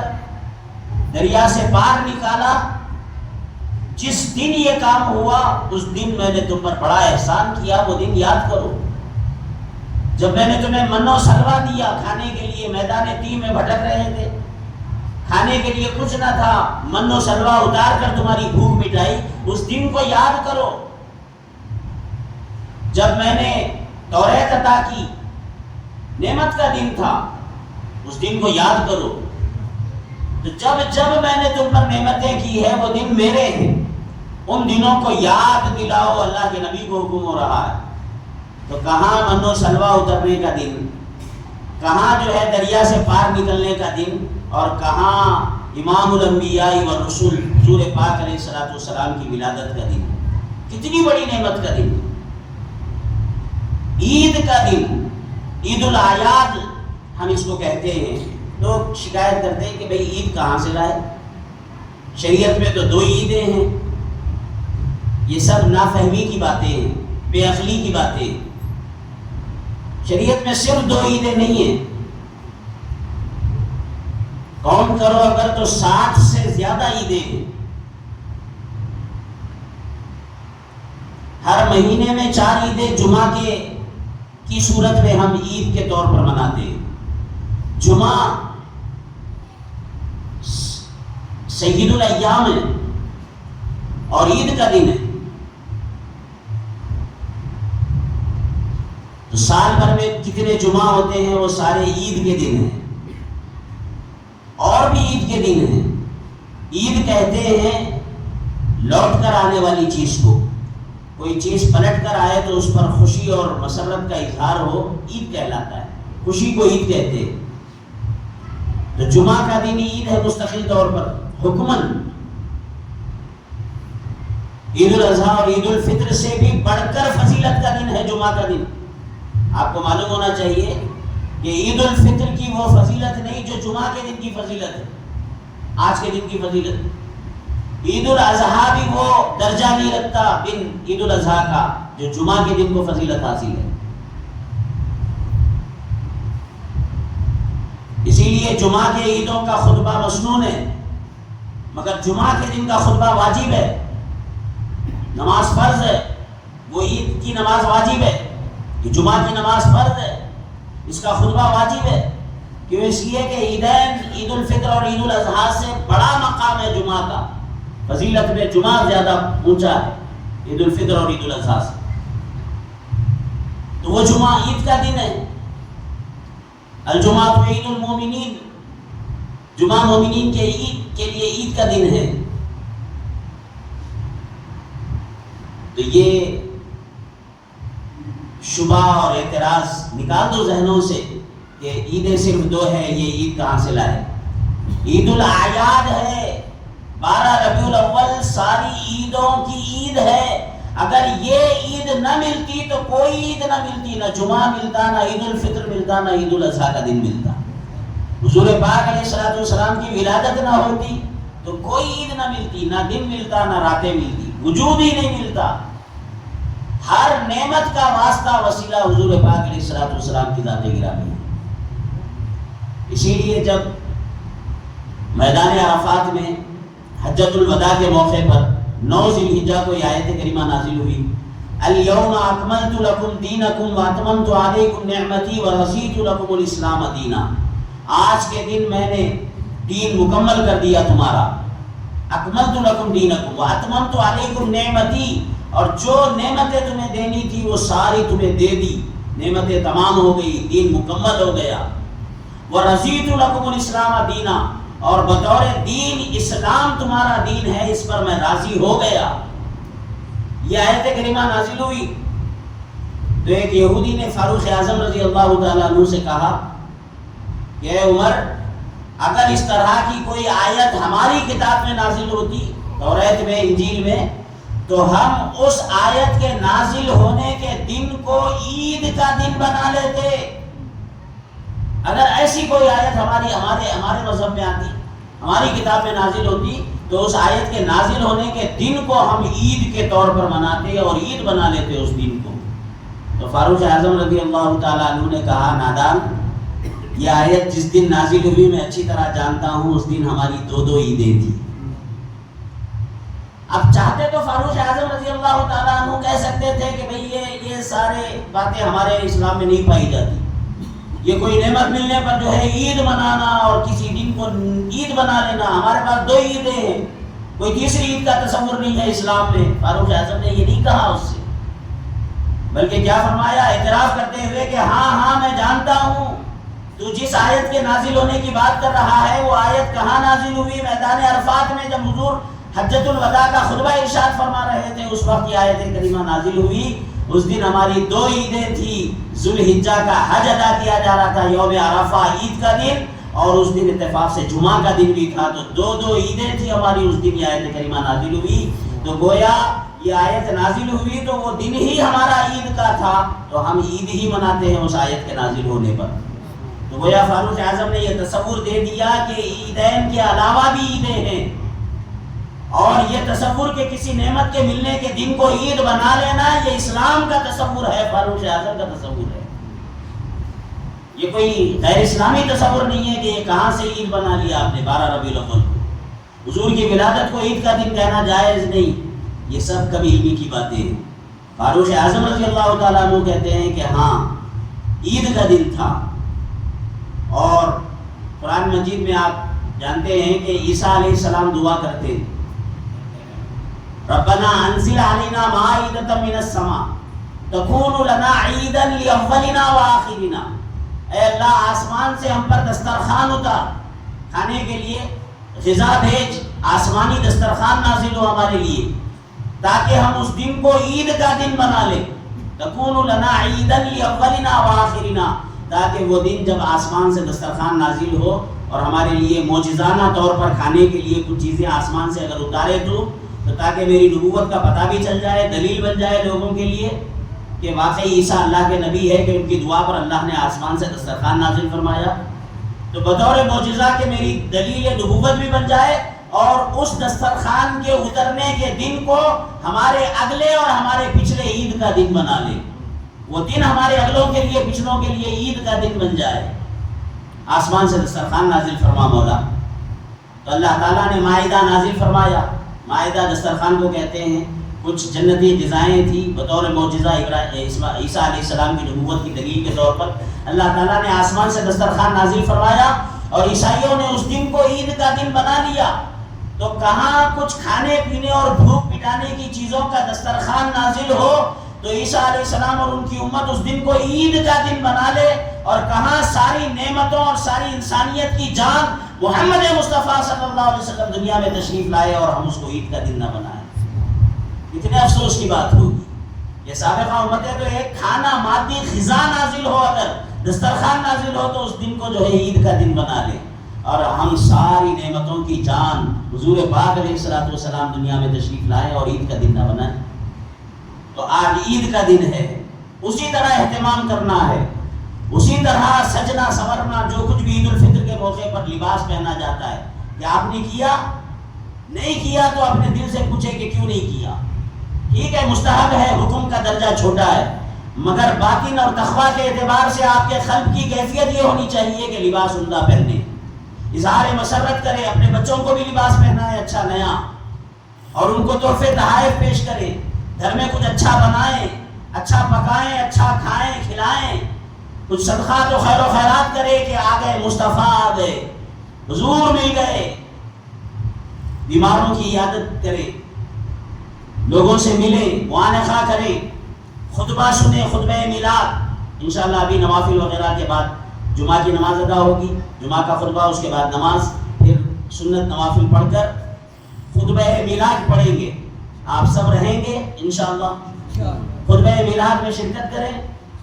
دریا سے پار نکالا، جس دن یہ کام ہوا اس دن میں نے تم پر بڑا احسان کیا، وہ دن یاد کرو جب میں نے تمہیں من و سلوہ دیا، کھانے کے لیے میدان تیہ میں بھٹک رہے تھے، کھانے کے لیے کچھ نہ تھا، من و سلوہ اتار کر تمہاری بھوک مٹائی، اس دن کو یاد کرو جب میں نے توریت عطا کی، نعمت کا دن تھا، اس دن کو یاد کرو۔ تو جب جب میں نے تم پر نعمتیں کی ہے وہ دن میرے ہیں، ان دنوں کو یاد دلاؤ، اللہ کے نبی کو حکم ہو رہا ہے۔ تو کہاں من و سلوہ اترنے کا دن، کہاں جو ہے دریا سے پار نکلنے کا دن، اور کہاں امام الانبیاء والرسول حضور پاک علیہ السلام کی ولادت کا دن، کتنی بڑی نعمت کا دن، عید کا دن، عید الاعیاد ہم اس کو کہتے ہیں۔ لوگ شکایت کرتے ہیں کہ بھئی عید کہاں سے لائے، شریعت میں تو 2 عیدیں ہیں۔ یہ سب نافہمی کی باتیں ہیں، بے عقلی کی باتیں ہیں۔ شریعت میں صرف 2 عیدیں نہیں ہیں، کاؤنٹ کرو اگر تو 60 سے زیادہ عیدیں ہیں۔ ہر مہینے میں 4 عیدیں جمعہ کی صورت میں ہم عید کے طور پر مناتے ہیں۔ جمعہ سید الایام ہے اور عید کا دن ہے، تو سال بھر میں کتنے جمعہ ہوتے ہیں وہ سارے عید کے دن ہیں، اور بھی عید کے دن ہیں۔ عید کہتے ہیں لوٹ کر آنے والی چیز کو، کوئی چیز پلٹ کر آئے تو اس پر خوشی اور مسرت کا اظہار ہو، عید کہلاتا ہے، خوشی کو عید کہتے ہیں۔ تو جمعہ کا دن عید ہے مستقل طور پر حکماً۔ عید الاضحیٰ اور عید الفطر سے بھی بڑھ کر فضیلت کا دن ہے جمعہ کا دن۔ آپ کو معلوم ہونا چاہیے کہ عید الفطر کی وہ فضیلت نہیں جو جمعہ کے دن کی فضیلت ہے، آج کے دن کی فضیلت۔ عید الاضحیٰ بھی وہ درجہ نہیں رکھتا بن عید الاضحیٰ کا جو جمعہ کے دن کو فضیلت حاصل ہے۔ اسی لیے جمعہ کے عیدوں کا خطبہ مسنون ہے، مگر جمعہ کے دن کا خطبہ واجب ہے، نماز فرض ہے، وہ عید کی نماز واجب ہے، کہ جمعہ کی نماز فرض ہے، اس کا خطبہ واجب ہے، کیوں؟ اس لیے کہ عیدین عید الفطر اور عید الاضحیٰ سے بڑا مقام ہے جمعہ کا، فضیلت میں جمعہ زیادہ اونچا ہے عید الفطر اور عید الاضحیٰ سے۔ تو وہ جمعہ عید کا دن ہے۔ الجمعہ عید المومنین، جمعہ مومنین کے عید کے لیے عید کا دن ہے۔ تو یہ شبہ اور اعتراض نکال دو ذہنوں سے کہ عیدیں صرف 2 ہیں، یہ عید کہاں سے لائے۔ عید الاعیاد ہے، 12 ربیع الاول ساری عیدوں کی عید ہے۔ اگر یہ عید نہ ملتی تو کوئی عید نہ ملتی، نہ جمعہ ملتا، نہ عید الفطر ملتا، نہ عید الاضحیٰ کا دن ملتا۔ حضور پاک علیہ السلام کی ولادت نہ ہوتی تو کوئی عید نہ ملتی، نہ دن ملتا، نہ راتیں ملتی، وجود ہی نہیں ملتا۔ ہر نعمت کا واسطہ وسیلہ حضور پاک علیہ السلام کی ذات گرامی ہے۔ اسی لیے جب میدان عرفات میں حجۃ الوداع کے موقع پر 9 ذی الحجہ کو یہ آیت کریمہ نازل ہوئی، الیوم اکملت لکم دینکم واتممت علیکم نعمتی ورضیت لکم الاسلام دینا۔ آج کے دن میں نے دین مکمل کر دیا تمہارا، اکملت لکم دینکم واتممت علیکم نعمتی، اور جو نعمتیں تمہیں دینی تھی وہ ساری تمہیں دے دی، نعمتیں تمام ہو گئی، دین مکمل ہو گیا۔ ورضیت لکم الاسلام دینا، اور بطور دین اسلام تمہارا دین ہے، اس پر میں راضی ہو گیا۔ یہ آیت کریمہ نازل ہوئی تو ایک یہودی نے فاروق اعظم رضی اللہ تعالیٰ عنہ سے کہا کہ اے عمر، اگر اس طرح کی کوئی آیت ہماری کتاب میں نازل ہوتی، توریت میں، انجیل میں، تو ہم اس آیت کے نازل ہونے کے دن کو عید کا دن بنا لیتے۔ اگر ایسی کوئی آیت ہمارے مذہب میں آتی، ہماری کتاب میں نازل ہوتی، تو اس آیت کے نازل ہونے کے دن کو ہم عید کے طور پر مناتے اور عید بنا لیتے اس دن کو۔ تو فاروق اعظم رضی اللہ تعالیٰ عنہ نے کہا، نادان، یہ آیت جس دن نازل ہوئی میں اچھی طرح جانتا ہوں، اس دن ہماری 2 عیدیں تھیں۔ اب چاہتے تو فاروق اعظم رضی اللہ تعالیٰ عنہ کہہ سکتے تھے کہ بھئی یہ سارے باتیں ہمارے اسلام میں نہیں پائی جاتی، یہ کوئی نعمت ملنے پر جو ہے عید منانا اور کسی دن کو عید بنا لینا، ہمارے پاس 2 عیدیں ہیں، کوئی تیسری عید کا تصور نہیں ہے اسلام میں۔ فاروق اعظم نے یہ نہیں کہا اس سے، بلکہ کیا فرمایا، اعتراف کرتے ہوئے کہ ہاں میں جانتا ہوں تو جس آیت کے نازل ہونے کی بات کر رہا ہے وہ آیت کہاں نازل ہوئی؟ میدان عرفات میں جب حضور حجۃ الوداع کا خطبہ ارشاد فرما رہے تھے، اس وقت یہ آیت کریمہ نازل ہوئی۔ اس دن ہماری 2 عیدیں تھیں، ذوالحجہ کا حج ادا کیا جا رہا تھا، یوم عرفہ عید کا دن، اور اس دن اتفاق سے جمعہ کا دن بھی تھا، تو 2 عیدیں تھیں ہماری، اس دن یہ آیت کریمہ نازل ہوئی۔ تو گویا یہ آیت نازل ہوئی تو وہ دن ہی ہمارا عید کا تھا، تو ہم عید ہی مناتے ہیں اس آیت کے نازل ہونے پر۔ تو گویا فاروق اعظم نے یہ تصور دے دیا کہ عیدین کے علاوہ بھی عیدیں ہیں، اور یہ تصور کہ کسی نعمت کے ملنے کے دن کو عید بنا لینا، یہ اسلام کا تصور ہے، فاروق اعظم کا تصور ہے۔ یہ کوئی غیر اسلامی تصور نہیں ہے کہ یہ کہاں سے عید بنا لیا آپ نے 12 ربیع الاول کو۔ حضور کی ولادت کو عید کا دن کہنا جائز نہیں، یہ سب کبھی علمی کی باتیں ہیں۔ فاروق اعظم رضی اللہ تعالیٰ عنہ کہتے ہیں کہ ہاں عید کا دن تھا، اور قرآن مجید میں آپ جانتے ہیں کہ عیسیٰ علیہ السلام دعا کرتے ہیں، ربنا انزل علینا مائدۃ من السماء تکون لنا عیدا لاولنا وآخرنا، اے اللہ آسمان سے ہم پر دسترخوان اتار، کھانے کے لیے غذا بھیج، آسمانی دسترخوان نازل ہو ہمارے لیے، تاکہ ہم اس دن کو عید کا دن بنا لیں، تکون لنا عیدا لاولنا وآخرنا، تاکہ وہ دن جب آسمان سے دسترخوان نازل ہو اور ہمارے لیے معجزانہ طور پر کھانے کے لیے کچھ چیزیں آسمان سے اگر اتارے تو تاکہ میری نبوت کا پتہ بھی چل جائے، دلیل بن جائے لوگوں کے لیے کہ واقعی عیسیٰ اللہ کے نبی ہے، کہ ان کی دعا پر اللہ نے آسمان سے دسترخوان نازل فرمایا، تو بطور معجزہ کہ میری دلیل نبوت بھی بن جائے، اور اس دسترخوان کے اترنے کے دن کو ہمارے اگلے اور ہمارے پچھلے عید کا دن بنا لے، وہ دن ہمارے اگلوں کے لیے پچھلوں کے لیے عید کا دن بن جائے۔ آسمان سے دسترخوان نازل فرما مولا، تو اللہ تعالیٰ نے مائدہ نازل فرمایا۔ مائدہ دسترخوان کو کہتے ہیں، کچھ جنتی غذائیں تھیں بطور معجزہ عیسیٰ علیہ السلام کی نبوت کی دلیل کے طور پر اللہ تعالیٰ نے آسمان سے دسترخوان نازل فرمایا، اور عیسائیوں نے اس دن کو عید کا دن بنا لیا۔ تو کہاں کچھ کھانے پینے اور بھوک مٹانے کی چیزوں کا دسترخوان نازل ہو تو عیسیٰ علیہ السلام اور ان کی امت اس دن کو عید کا دن بنا لے، اور کہاں ساری نعمتوں اور ساری انسانیت کی جان محمد مصطفیٰ صلی اللہ علیہ وسلم دنیا میں تشریف لائے اور ہم اس کو عید کا دن نہ بنائیں۔ اتنے افسوس کی بات ہوگی۔ یہ سابقہ امت ہے تو ایک کھانا مادی غذا نازل ہو، اگر دسترخوان نازل ہو تو اس دن کو جو ہے عید کا دن بنا لے، اور ہم ساری نعمتوں کی جان حضور پاک علیہ الصلوۃ والسلام دنیا میں تشریف لائے اور عید کا دن نہ بنائیں۔ تو آج عید کا دن ہے، اسی طرح اہتمام کرنا ہے، اسی طرح سجنا سنورنا، جو کچھ بھی عید الفطر کے موقع پر لباس پہنا جاتا ہے، کہ آپ نے کیا نہیں کیا تو اپنے دل سے پوچھے کہ کیوں نہیں کیا۔ ٹھیک ہے، مستحب ہے، حکم کا درجہ چھوٹا ہے، مگر باطن اور تقویٰ کے اعتبار سے آپ کے قلب کی کیفیت یہ ہونی چاہیے کہ لباس عمدہ پہنے، اظہار مسرت کرے، اپنے بچوں کو بھی لباس پہنائے اچھا نیا، اور ان کو تحفے تحائف پیش کرے، گھر میں کچھ اچھا بنائیں، اچھا پکائیں، اچھا کھائیں کھلائیں، کچھ صدقات و خیر و خیرات کرے کہ آ گئے مصطفیٰ، آ گئے حضور مل گئے، بیماروں کی عیادت کرے، لوگوں سے ملے، معانقہ کرے، خطبہ سنے، خطبہ میلاد۔ انشاءاللہ ابھی نوافل وغیرہ کے بعد جمعہ کی نماز ادا ہوگی، جمعہ کا خطبہ، اس کے بعد نماز، پھر سنت نوافل پڑھ کر خطبہ میلاد پڑھیں گے۔ آپ سب رہیں گے انشاءاللہ، خطبہ میلاد میں شرکت کریں،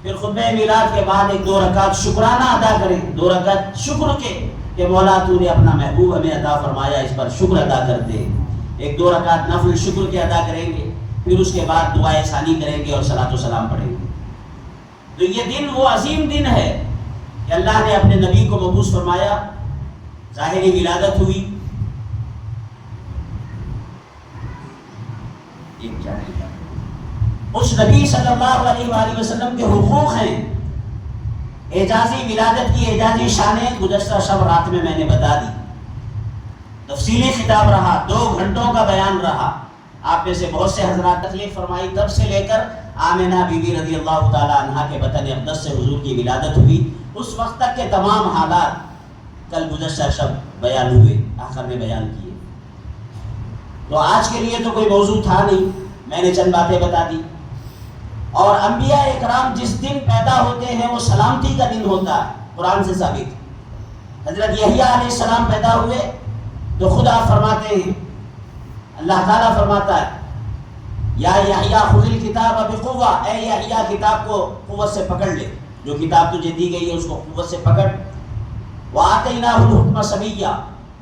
پھر خطبہ میلاد کے بعد 1-2 رکعت شکرانہ ادا کریں، 2 رکعت شکر کے کہ مولا تو نے اپنا محبوب ہمیں عطا فرمایا، اس پر شکر ادا کرتے ہیں۔ 1-2 رکعت نفل شکر کے ادا کریں گے، پھر اس کے بعد دعائے ثانی کریں گے اور صلاۃ و سلام پڑھیں گے۔ تو یہ دن وہ عظیم دن ہے کہ اللہ نے اپنے نبی کو مبعوث فرمایا، ظاہری ولادت ہوئی، اس نبی صلی اللہ علیہ وآلہ وسلم کے حقوق ہیں، اعجازی ولادت کی اعجازی شانیں گزشتہ شب رات میں نے بتا دی، تفصیلی خطاب رہا، 2 گھنٹوں کا بیان رہا۔ آپ میں سے بہت سے حضرات تکلیف فرمائی، تب سے لے کر آمنہ بی بی رضی اللہ تعالی عنہا کے بطن اقدس سے حضور کی ولادت ہوئی، اس وقت تک کے تمام حالات کل گزشتہ شب بیان ہوئے، آخر میں بیان کیے۔ تو آج کے لیے تو کوئی موضوع تھا نہیں، میں نے چند باتیں بتا دی۔ اور انبیاء اکرام جس دن پیدا ہوتے ہیں وہ سلامتی کا دن ہوتا ہے، قرآن سے ثابت۔ حضرت یحییٰ علیہ السلام پیدا ہوئے تو خود آپ فرماتے ہیں، اللہ تعالیٰ فرماتا ہے، یا یحییٰ خذ الکتاب بقوہ، اے یحییٰ کتاب کو قوت سے پکڑ لے، جو کتاب تجھے دی گئی ہے اس کو قوت سے پکڑ۔ وآتیناہ الحکم صبیًّا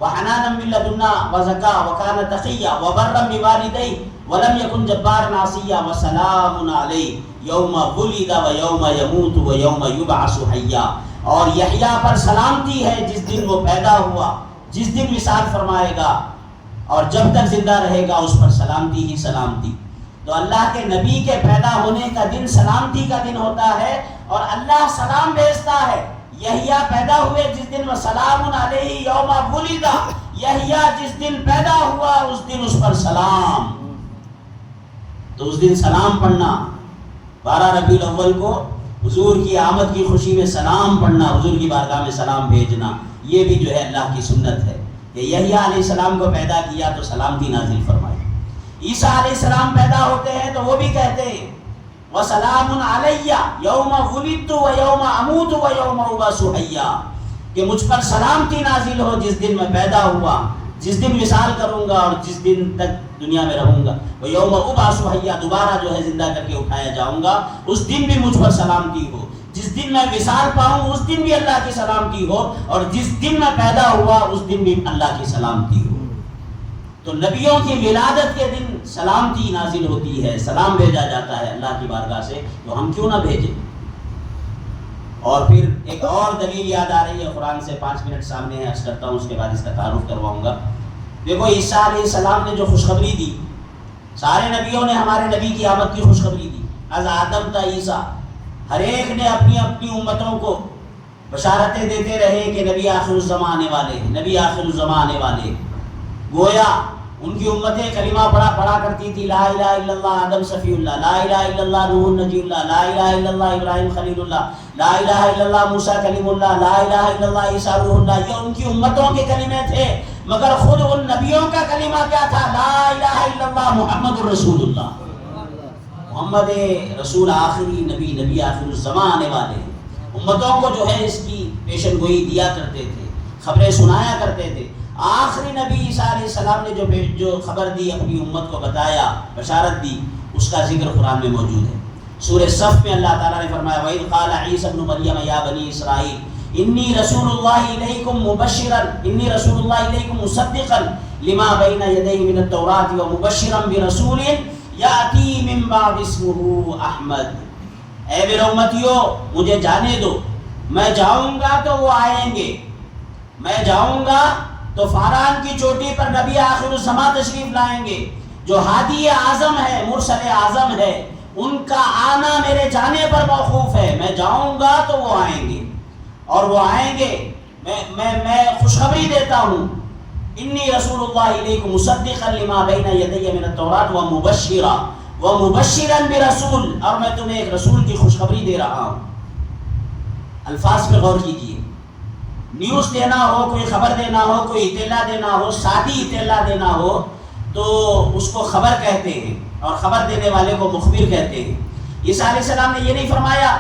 وحنانا من لدنا وزکا وکان تقیا وبرا بوالدیہ ولم یکن جبارا عصیا وسلام علیہ یوم ولد ویوم یموت ویوم یبعث حیا۔ اور یحییٰ پر سلامتی ہے جس دن وہ پیدا ہوا، جس دن وصال فرمائے گا، اور جب تک زندہ رہے گا اس پر سلامتی ہی سلامتی۔ تو اللہ کے نبی کے پیدا ہونے کا دن سلامتی کا دن ہوتا ہے، اور اللہ سلام بھیجتا ہے۔ یحییٰ پیدا ہوئے جس دن وسلام علیہ یوم ولد، یحییٰ جس دن پیدا ہوا اس دن اس پر سلام۔ تو اس دن سلام پڑھنا، 12 ربیع الاول کو حضور کی آمد کی خوشی میں سلام پڑھنا، حضور کی بارگاہ میں سلام بھیجنا، یہ بھی جو ہے اللہ کی سنت ہے کہ یحییٰ علیہ السلام کو پیدا کیا تو سلامتی نازل فرمائی۔ عیسیٰ علیہ السلام پیدا ہوتے ہیں تو وہ بھی کہتے ہیں وَسَلَامٌ عَلَيَّ يَوْمَ وُلِدتُّ وَيَوْمَ أَمُوتُ وَيَوْمَ أُبْعَثُ حَيًّا، کہ مجھ پر سلامتی نازل ہو جس دن میں پیدا ہوا، جس دن وصال کروں گا اور جس دن تک دنیا میں رہوں گا، وَيَوْمَ أُبْعَثُ حَيًّا، دوبارہ جو ہے زندہ کر کے اٹھایا جاؤں گا، اس دن بھی مجھ پر سلامتی ہو، جس دن میں وصال پاؤں اس دن بھی اللہ کی سلامتی ہو، اور جس دن میں پیدا ہوا اس دن بھی اللہ کی سلامتی ہو۔ تو نبیوں کی ولادت کے دن سلامتی نازل ہوتی ہے، سلام بھیجا جاتا ہے اللہ کی بارگاہ سے، تو ہم کیوں نہ بھیجیں۔ اور پھر ایک اور دلیل یاد آ رہی ہے قرآن سے، 5 منٹ سامنے ہے، عرض کرتا ہوں، اس کے بعد اس کا تعارف کرواؤں گا۔ دیکھو عیسیٰ علیہ السلام نے جو خوشخبری دی، سارے نبیوں نے ہمارے نبی کی آمد کی خوشخبری دی، از آدم تا عیسیٰ، ہر ایک نے اپنی اپنی امتوں کو بشارتیں دیتے رہے کہ نبی آخر الزمان آنے والے ہیں، نبی آخر الزمان آنے والے ہیں۔ گویا ان کی امتیں کلمہ پڑھا کرتی تھی، لا الہ الا اللہ آدم صفی اللہ، لا الہ الا اللہ نوح نجی اللہ، لا الہ الا اللہ ابراہیم خلیل اللہ، لا الہ الا اللہ موسیٰ کلیم اللہ، لا الہ الا اللہ عیسیٰ روح اللہ۔ یہ ان کی امتوں کے کلمے تھے، مگر خود ان نبیوں کا کلمہ کیا تھا؟ لا الہ الا اللہ محمد الرسول اللہ، محمد رسول آخری نبی، نبی آخر الزمان آنے والے ہیں۔ امتوں کو جو ہے اس کی پیشن گوئی دیا کرتے تھے، خبریں سنایا کرتے تھے۔ آخری نبی عیسیٰ علیہ السلام نے جو خبر دی، اپنی امت کو بتایا، بشارت دی، اس کا ذکر قرآن میں موجود ہے۔ سورہ صف میں اللہ تعالیٰ نے فرمایا وَإِذْ قَالَ عِيسَى ابْنُ مَرْيَمَ يَا بَنِي إِسْرَائِيلَ إِنِّي رَسُولُ اللَّهِ إِلَيْكُمْ مُبَشِّرًا إِنِّي رَسُولُ اللَّهِ إِلَيْكُمْ مُصَدِّقًا لِمَا بَيْنَ يَدَيْهِ مِنَ التَّوْرَاةِ وَمُبَشِّرًا بِرَسُولٍ يَأْتِي مِن بَعْدِهِ اسْمُهُ أَحْمَدُ۔ اے میرے امتیو، مجھے جانے دو، میں جاؤں گا تو وہ آئیں گے، میں جاؤں گا تو فاران کی چوٹی پر نبی آخر الزمان تشریف لائیں گے، جو ہادی اعظم ہے، مرسل اعظم ہے، ان کا آنا میرے جانے پر موقوف ہے۔ میں جاؤں گا تو وہ آئیں گے، اور وہ آئیں گے، میں خوشخبری دیتا ہوں، انی رسول اللہ علیکم مصدقا لما بین یدی من التوراۃ ومبشرا برسول، اور میں تمہیں ایک رسول کی خوشخبری دے رہا ہوں۔ الفاظ پہ غور کیجیے، نیوز دینا ہو، کوئی خبر دینا ہو، کوئی اطلاع دینا ہو، سادی اطلاع دینا ہو تو اس کو خبر کہتے ہیں، اور خبر دینے والے کو مخبر کہتے ہیں۔ عیسیٰ علیہ السلام نے یہ نہیں فرمایا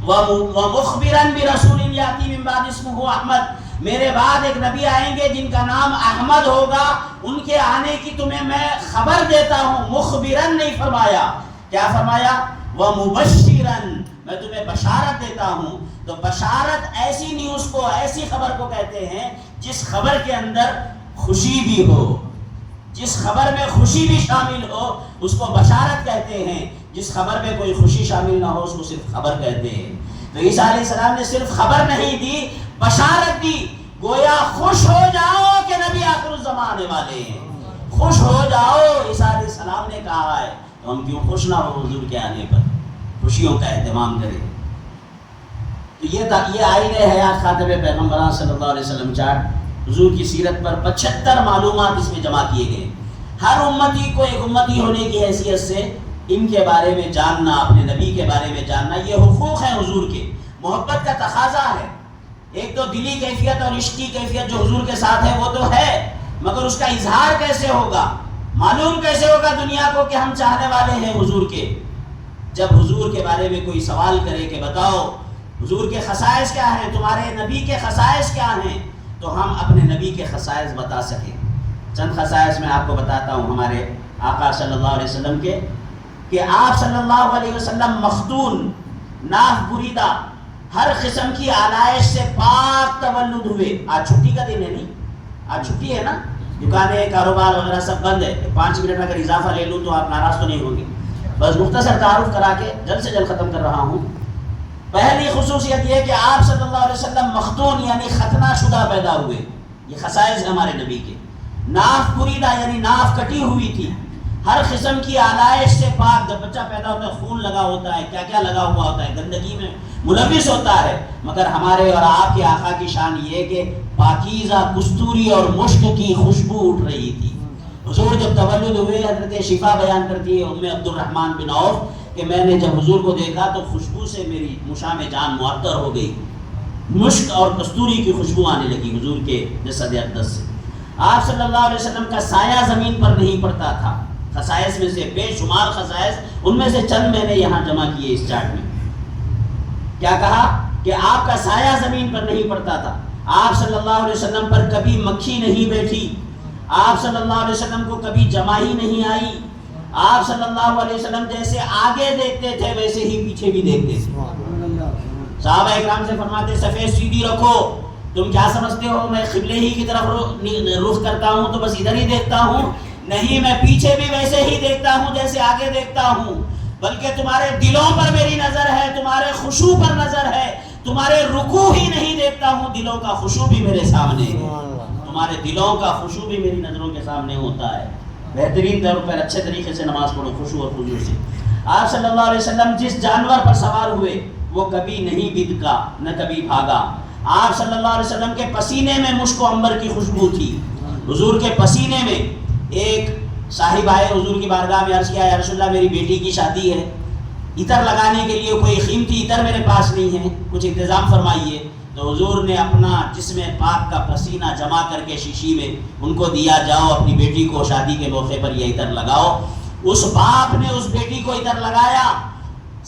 وَمُخْبِرًا بِرَسُولٍ يَأْتِي مِن بَعْدِهِ اسْمُهُ أَحْمَدُ، میرے بعد ایک نبی آئیں گے جن کا نام احمد ہوگا، ان کے آنے کی تمہیں میں خبر دیتا ہوں۔ مخبراً نہیں فرمایا، کیا فرمایا؟ وَمُبَشِّرًا، میں تمہیں بشارت دیتا ہوں۔ تو بشارت ایسی نیوز کو، ایسی خبر کو کہتے ہیں جس خبر کے اندر خوشی بھی ہو، جس خبر میں خوشی بھی شامل ہو اس کو بشارت کہتے ہیں، جس خبر میں کوئی خوشی شامل نہ ہو اس کو صرف خبر کہتے ہیں۔ تو عیسیٰ علیہ السلام نے صرف خبر نہیں دی، بشارت دی، گویا خوش ہو جاؤ کہ نبی آخر الزمان آنے والے ہیں، خوش ہو جاؤ عیسیٰ علیہ السلام نے کہا ہے، تو ہم کیوں خوش نہ ہو حضور کے آنے پر، خوشیوں کا اہتمام کریں۔ تو یہ آئین حیات خاتم پیغمبران صلی اللہ علیہ وسلم چارٹ، حضور کی سیرت پر 75 معلومات اس میں جمع کیے گئے۔ ہر امتی کو ایک امتی ہونے کی حیثیت سے ان کے بارے میں جاننا، اپنے نبی کے بارے میں جاننا، یہ حقوق ہیں حضور کے، محبت کا تقاضا ہے۔ ایک تو دلی کیفیت اور عشقی کیفیت جو حضور کے ساتھ ہے وہ تو ہے، مگر اس کا اظہار کیسے ہوگا، معلوم کیسے ہوگا دنیا کو کہ ہم چاہنے والے ہیں حضور کے؟ جب حضور کے بارے میں کوئی سوال کرے کہ بتاؤ حضور کے خصائص کیا ہیں، تمہارے نبی کے خصائص کیا ہیں، تو ہم اپنے نبی کے خصائص بتا سکیں۔ چند خصائص میں آپ کو بتاتا ہوں ہمارے آقا صلی اللہ علیہ وسلم کے، کہ آپ صلی اللہ علیہ وسلم مختون، ناف بریدہ، ہر قسم کی آلائش سے پاک تولد ہوئے۔ آج چھٹی کا دن ہے، نہیں آج چھٹی ہے نا، دکانیں کاروبار وغیرہ سب بند ہے، 5 منٹ اگر اضافہ لے لوں تو آپ ناراض تو نہیں ہوں گے، بس مختصر تعارف کرا کے جلد سے جلد ختم کر رہا ہوں۔ پہلی خصوصیت یہ کہ آپ صلی اللہ علیہ وسلم مختون یعنی ختنہ شدہ پیدا ہوئے، یہ خصائص ہیں ہمارے نبی کے۔ ناف بریدہ یعنی ناف کٹی ہوئی تھی، ہر قسم کی آلائش سے پاک۔ جب بچہ پیدا ہوتا ہے خون لگا ہوتا ہے، کیا کیا لگا ہوا ہوتا ہے، گندگی میں ملوث ہوتا ہے، مگر ہمارے اور آپ کے آقا کی شان یہ کہ پاکیزہ کستوری اور مشک کی خوشبو اٹھ رہی تھی۔ حضور جب تولد ہوئے، حضرت شفا بیان کرتی ہے ام عبد الرحمن بن عوف کہ میں نے جب حضور کو دیکھا تو خوشبو سے میری مشام جان معطر ہو گئی، مشک اور کستوری کی خوشبو آنے لگی حضور کے جسد اقدس سے۔ آپ صلی اللہ علیہ وسلم کا سایہ زمین پر نہیں پڑتا تھا۔ خصائص میں سے بے شمار خصائص، ان میں سے چند میں نے یہاں جمع کیے اس چارٹ میں۔ کیا کہا کہ آپ کا سایہ زمین پر نہیں پڑتا تھا، آپ صلی اللہ علیہ وسلم پر کبھی مکھی نہیں بیٹھی، آپ صلی اللہ علیہ وسلم کو کبھی جمائی نہیں آئی، آپ صلی اللہ علیہ وسلم جیسے آگے دیکھتے تھے ویسے ہی پیچھے بھی دیکھتے تھے۔ صحابہ اکرام سے فرماتے سفید سیدھی رکھو، تم کیا سمجھتے ہو میں قبلے ہی کی طرف رخ کرتا ہوں تو بس ادھر ہی دیکھتا ہوں؟ نہیں، میں پیچھے بھی ویسے ہی دیکھتا ہوں جیسے آگے دیکھتا ہوں، بلکہ تمہارے دلوں پر میری نظر ہے، تمہارے خشوع پر نظر ہے، تمہارے رکوع ہی نہیں دیکھتا ہوں، دلوں کا خشوع بھی میرے سامنے ہے، تمہارے دلوں کا خشوع بھی میری نظروں کے سامنے ہوتا ہے۔ بہترین طور پر اچھے طریقے سے نماز پڑھو خشوع اور خضوع سے۔ آپ صلی اللہ علیہ وسلم جس جانور پر سوار ہوئے وہ کبھی نہیں بدکا نہ کبھی بھاگا۔ آپ صلی اللہ علیہ وسلم کے پسینے میں مشک و عنبر کی خوشبو تھی، حضور کے پسینے میں۔ ایک صاحب آئے حضور کی بارگاہ میں، عرض کیا یا رسول اللہ میری بیٹی کی شادی ہے، عطر لگانے کے لیے کوئی قیمتی عطر میرے پاس نہیں ہے، کچھ انتظام فرمائیے۔ تو حضور نے اپنا جسم پاک کا پسینہ جمع کر کے شیشی میں ان کو دیا، جاؤ اپنی بیٹی کو شادی کے موقع پر یہ عطر لگاؤ۔ اس باپ نے اس بیٹی کو عطر لگایا،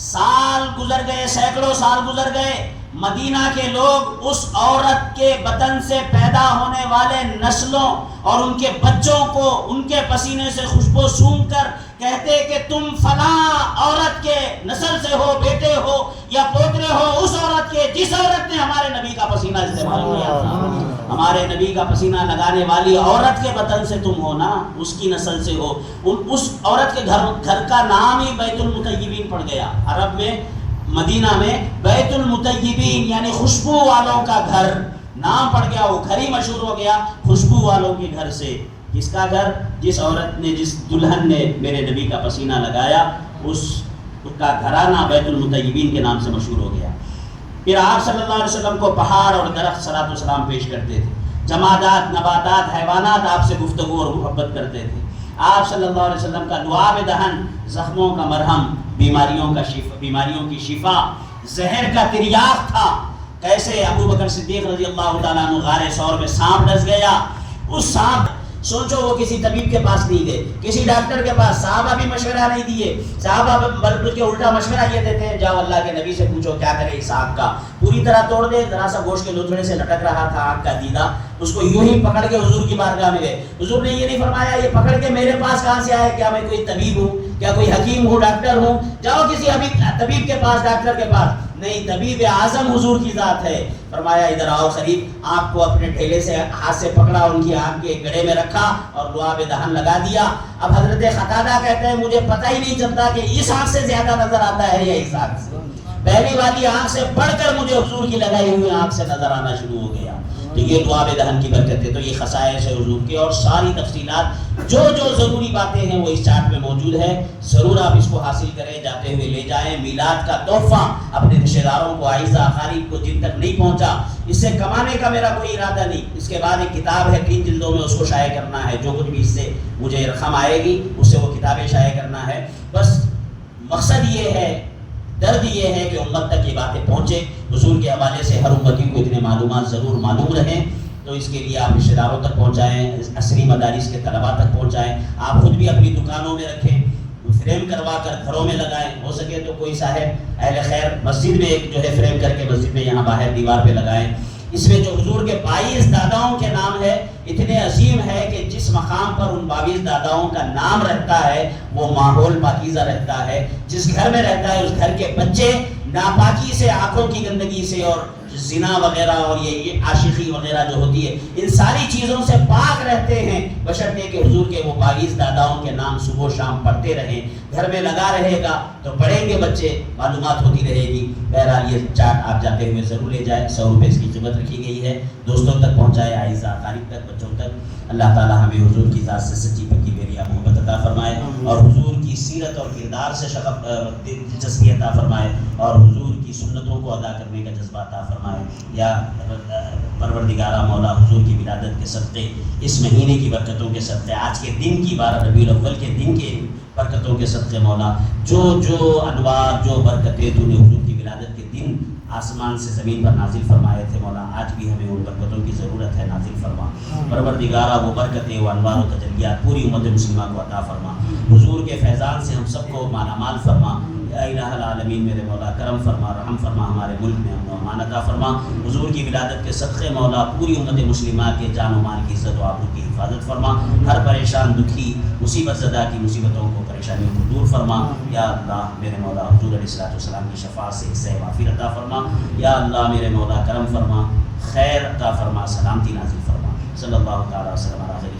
سال گزر گئے، سینکڑوں سال گزر گئے، مدینہ کے لوگ اس عورت کے بدن سے پیدا ہونے والے نسلوں اور ان کے بچوں کو ان کے پسینے سے خوشبو سونگھ کر کہتے کہ تم فلاں عورت کے نسل سے ہو، بیٹے ہو یا پوترے ہو اس عورت کے جس عورت نے ہمارے نبی کا پسینہ استعمال کیا تھا، ہمارے نبی کا پسینہ لگانے والی عورت کے بدن سے تم ہو نا، اس کی نسل سے ہو۔ اس عورت کے گھر کا نام ہی بیت المطیبین پڑ گیا، عرب میں مدینہ میں بیت المطیبین یعنی خوشبو والوں کا گھر نام پڑ گیا، وہ گھر ہی مشہور ہو گیا خوشبو والوں کے گھر سے۔ کس کا گھر؟ جس عورت نے، جس دلہن نے میرے نبی کا پسینہ لگایا، اس کا گھرانہ بیت المطیبین کے نام سے مشہور ہو گیا۔ پھر آپ صلی اللہ علیہ وسلم کو پہاڑ اور درخت صلاۃ و سلام پیش کرتے تھے، جمادات، نباتات، حیوانات آپ سے گفتگو اور محبت کرتے تھے۔ آپ صلی اللہ علیہ وسلم کا لعاب دہن، زخموں کا مرہم، بیماریوں کی شفا، زہر کا تریاق تھا۔ کیسے ابو بکر صدیق رضی اللہ تعالیٰ عنہ غار ثور میں سانپ ڈس گیا، اس سانپ، سوچو وہ کسی طبیب کے پاس نہیں گئے، کسی ڈاکٹر کے پاس، صحابہ بھی مشورہ نہیں دیے، صحابہ بلکہ الٹا مشورہ یہ دیتے ہیں جاؤ اللہ کے نبی سے پوچھو کیا کرے اس آنکھ کا، پوری طرح توڑ دے، ذرا سا گوشت کے لوتھڑے سے لٹک رہا تھا آنکھ کا دیدہ، اس کو یوں ہی پکڑ کے حضور کی بارگاہ میں گئے۔ حضور نے یہ نہیں فرمایا یہ پکڑ کے میرے پاس کہاں سے آئے، کیا میں کوئی طبیب ہوں، کیا کوئی حکیم ہوں، ڈاکٹر ہوں، جاؤ کسی طبیب کے پاس، ڈاکٹر کے پاس۔ نہیں، طبیب اعظم حضور کی ذات ہے۔ فرمایا ادھر آؤ قریب، آنکھ کو اپنے ٹھیلے سے ہاتھ سے پکڑا، ان کی آنکھ کے گڑے میں رکھا اور لعاب دہن لگا دیا۔ اب حضرت قتادہ کہتے ہیں مجھے پتہ ہی نہیں چلتا کہ اس آنکھ سے زیادہ نظر آتا ہے یا اس آنکھ سے۔ پہلی والی آنکھ سے بڑھ کر مجھے حضور کی لگائی ہوئی آنکھ سے نظر آنا شروع ہو گیا. تو یہ دعا دہن کی برکت ہے. تو یہ خصائص ہے حضور کے، اور ساری تفصیلات جو جو ضروری باتیں ہیں وہ اس چارٹ میں موجود ہے. ضرور آپ اس کو حاصل کریں، جاتے ہوئے لے جائیں. میلاد کا تحفہ اپنے رشتہ داروں کو، اعزاء اقارب کو جن تک نہیں پہنچا، اس سے کمانے کا میرا کوئی ارادہ نہیں. اس کے بعد ایک کتاب ہے 3 جلدوں میں، اس کو شائع کرنا ہے. جو کچھ بھی اس سے مجھے رقم آئے گی اس سے وہ کتابیں شائع کرنا ہے. بس مقصد یہ ہے، درد یہ ہے کہ امت تک یہ باتیں پہنچے. حضور کے حوالے سے ہر امتی کو اتنے معلومات ضرور معلوم رہیں. تو اس کے لیے آپ رشتہ داروں تک پہنچائیں، عصری مدارس کے طلباء تک پہنچائیں. آپ خود بھی اپنی دکانوں میں رکھیں، فریم کروا کر گھروں میں لگائیں. ہو سکے تو کوئی صاحب اہل خیر مسجد میں ایک جو ہے فریم کر کے مسجد میں یہاں باہر دیوار پہ لگائیں. اس میں جو حضور کے 22 داداؤں کے نام ہے اتنے عظیم ہے کہ جس مقام پر ان 22 داداؤں کا نام رہتا ہے وہ ماحول پاکیزہ رہتا ہے. جس گھر میں رہتا ہے اس گھر کے بچے ناپاکی سے، آنکھوں کی گندگی سے اور زنا وغیرہ اور یہ عاشقی وغیرہ جو ہوتی ہے ان ساری چیزوں سے پاک رہتے ہیں، بشرطے کہ حضور کے وہ 22 داداؤں کے نام صبح و شام پڑھتے رہیں. گھر میں لگا رہے گا تو پڑھیں گے بچے، معلومات ہوتی رہے گی. بہرحال یہ چارٹ آپ جاتے ہوئے ضرور لے جائیں. 100 روپے اس کی قیمت رکھی گئی ہے. دوستوں تک پہنچائے، اعزاء اقارب تک، بچوں تک. اللہ تعالی ہمیں حضور کی ذات سے سچی پکی بیریا محبت عطا فرمائے، اور حضور کی سیرت اور کردار سے دلچسپی عطا فرمائے، اور حضور کی سنتوں کو ادا کرنے کا جذبہ عطا فرمائے. یا پروردگارہ مولا، حضور کی ولادت کے صدقے، اس مہینے کی برکتوں کے صدقے، آج کے دن کی 12 ربیع الاول کے دن کے برکتوں کے صدقے مولا، جو جو انوار، جو برکتیں تو نے حضور کی ولادت کے دن آسمان سے زمین پر نازل فرمائے تھے مولا، آج بھی ہمیں ان برکتوں کی ضرورت ہے. نازل فرما پروردگارہ، وہ برکتیں، وہ انوار و تجلیات پوری امت مسلمہ کو عطا فرما. حضور کے فیضان سے ہم سب کو مالا مال فرما. یا الہ العالمین میرے مولا، کرم فرما، رحم فرما، ہمارے ملک میں امن و امان عطا فرما. حضور کی ولادت کے صدقے مولا پوری امت مسلمہ کے جان و مال کی عزت و آبرو کی حفاظت فرما. ہر پریشان دکھی مصیبت زدہ کی مصیبتوں کو، پریشانیوں کو دور فرما. یا اللہ میرے مولا، حضور علیہ السلام کی شفاعت سے حصہ وافر عطا فرما. یا اللہ میرے مولا، کرم فرما، خیر عطا فرما، سلامتی نازل فرما. صلی اللہ تعالی وسلم علی خیر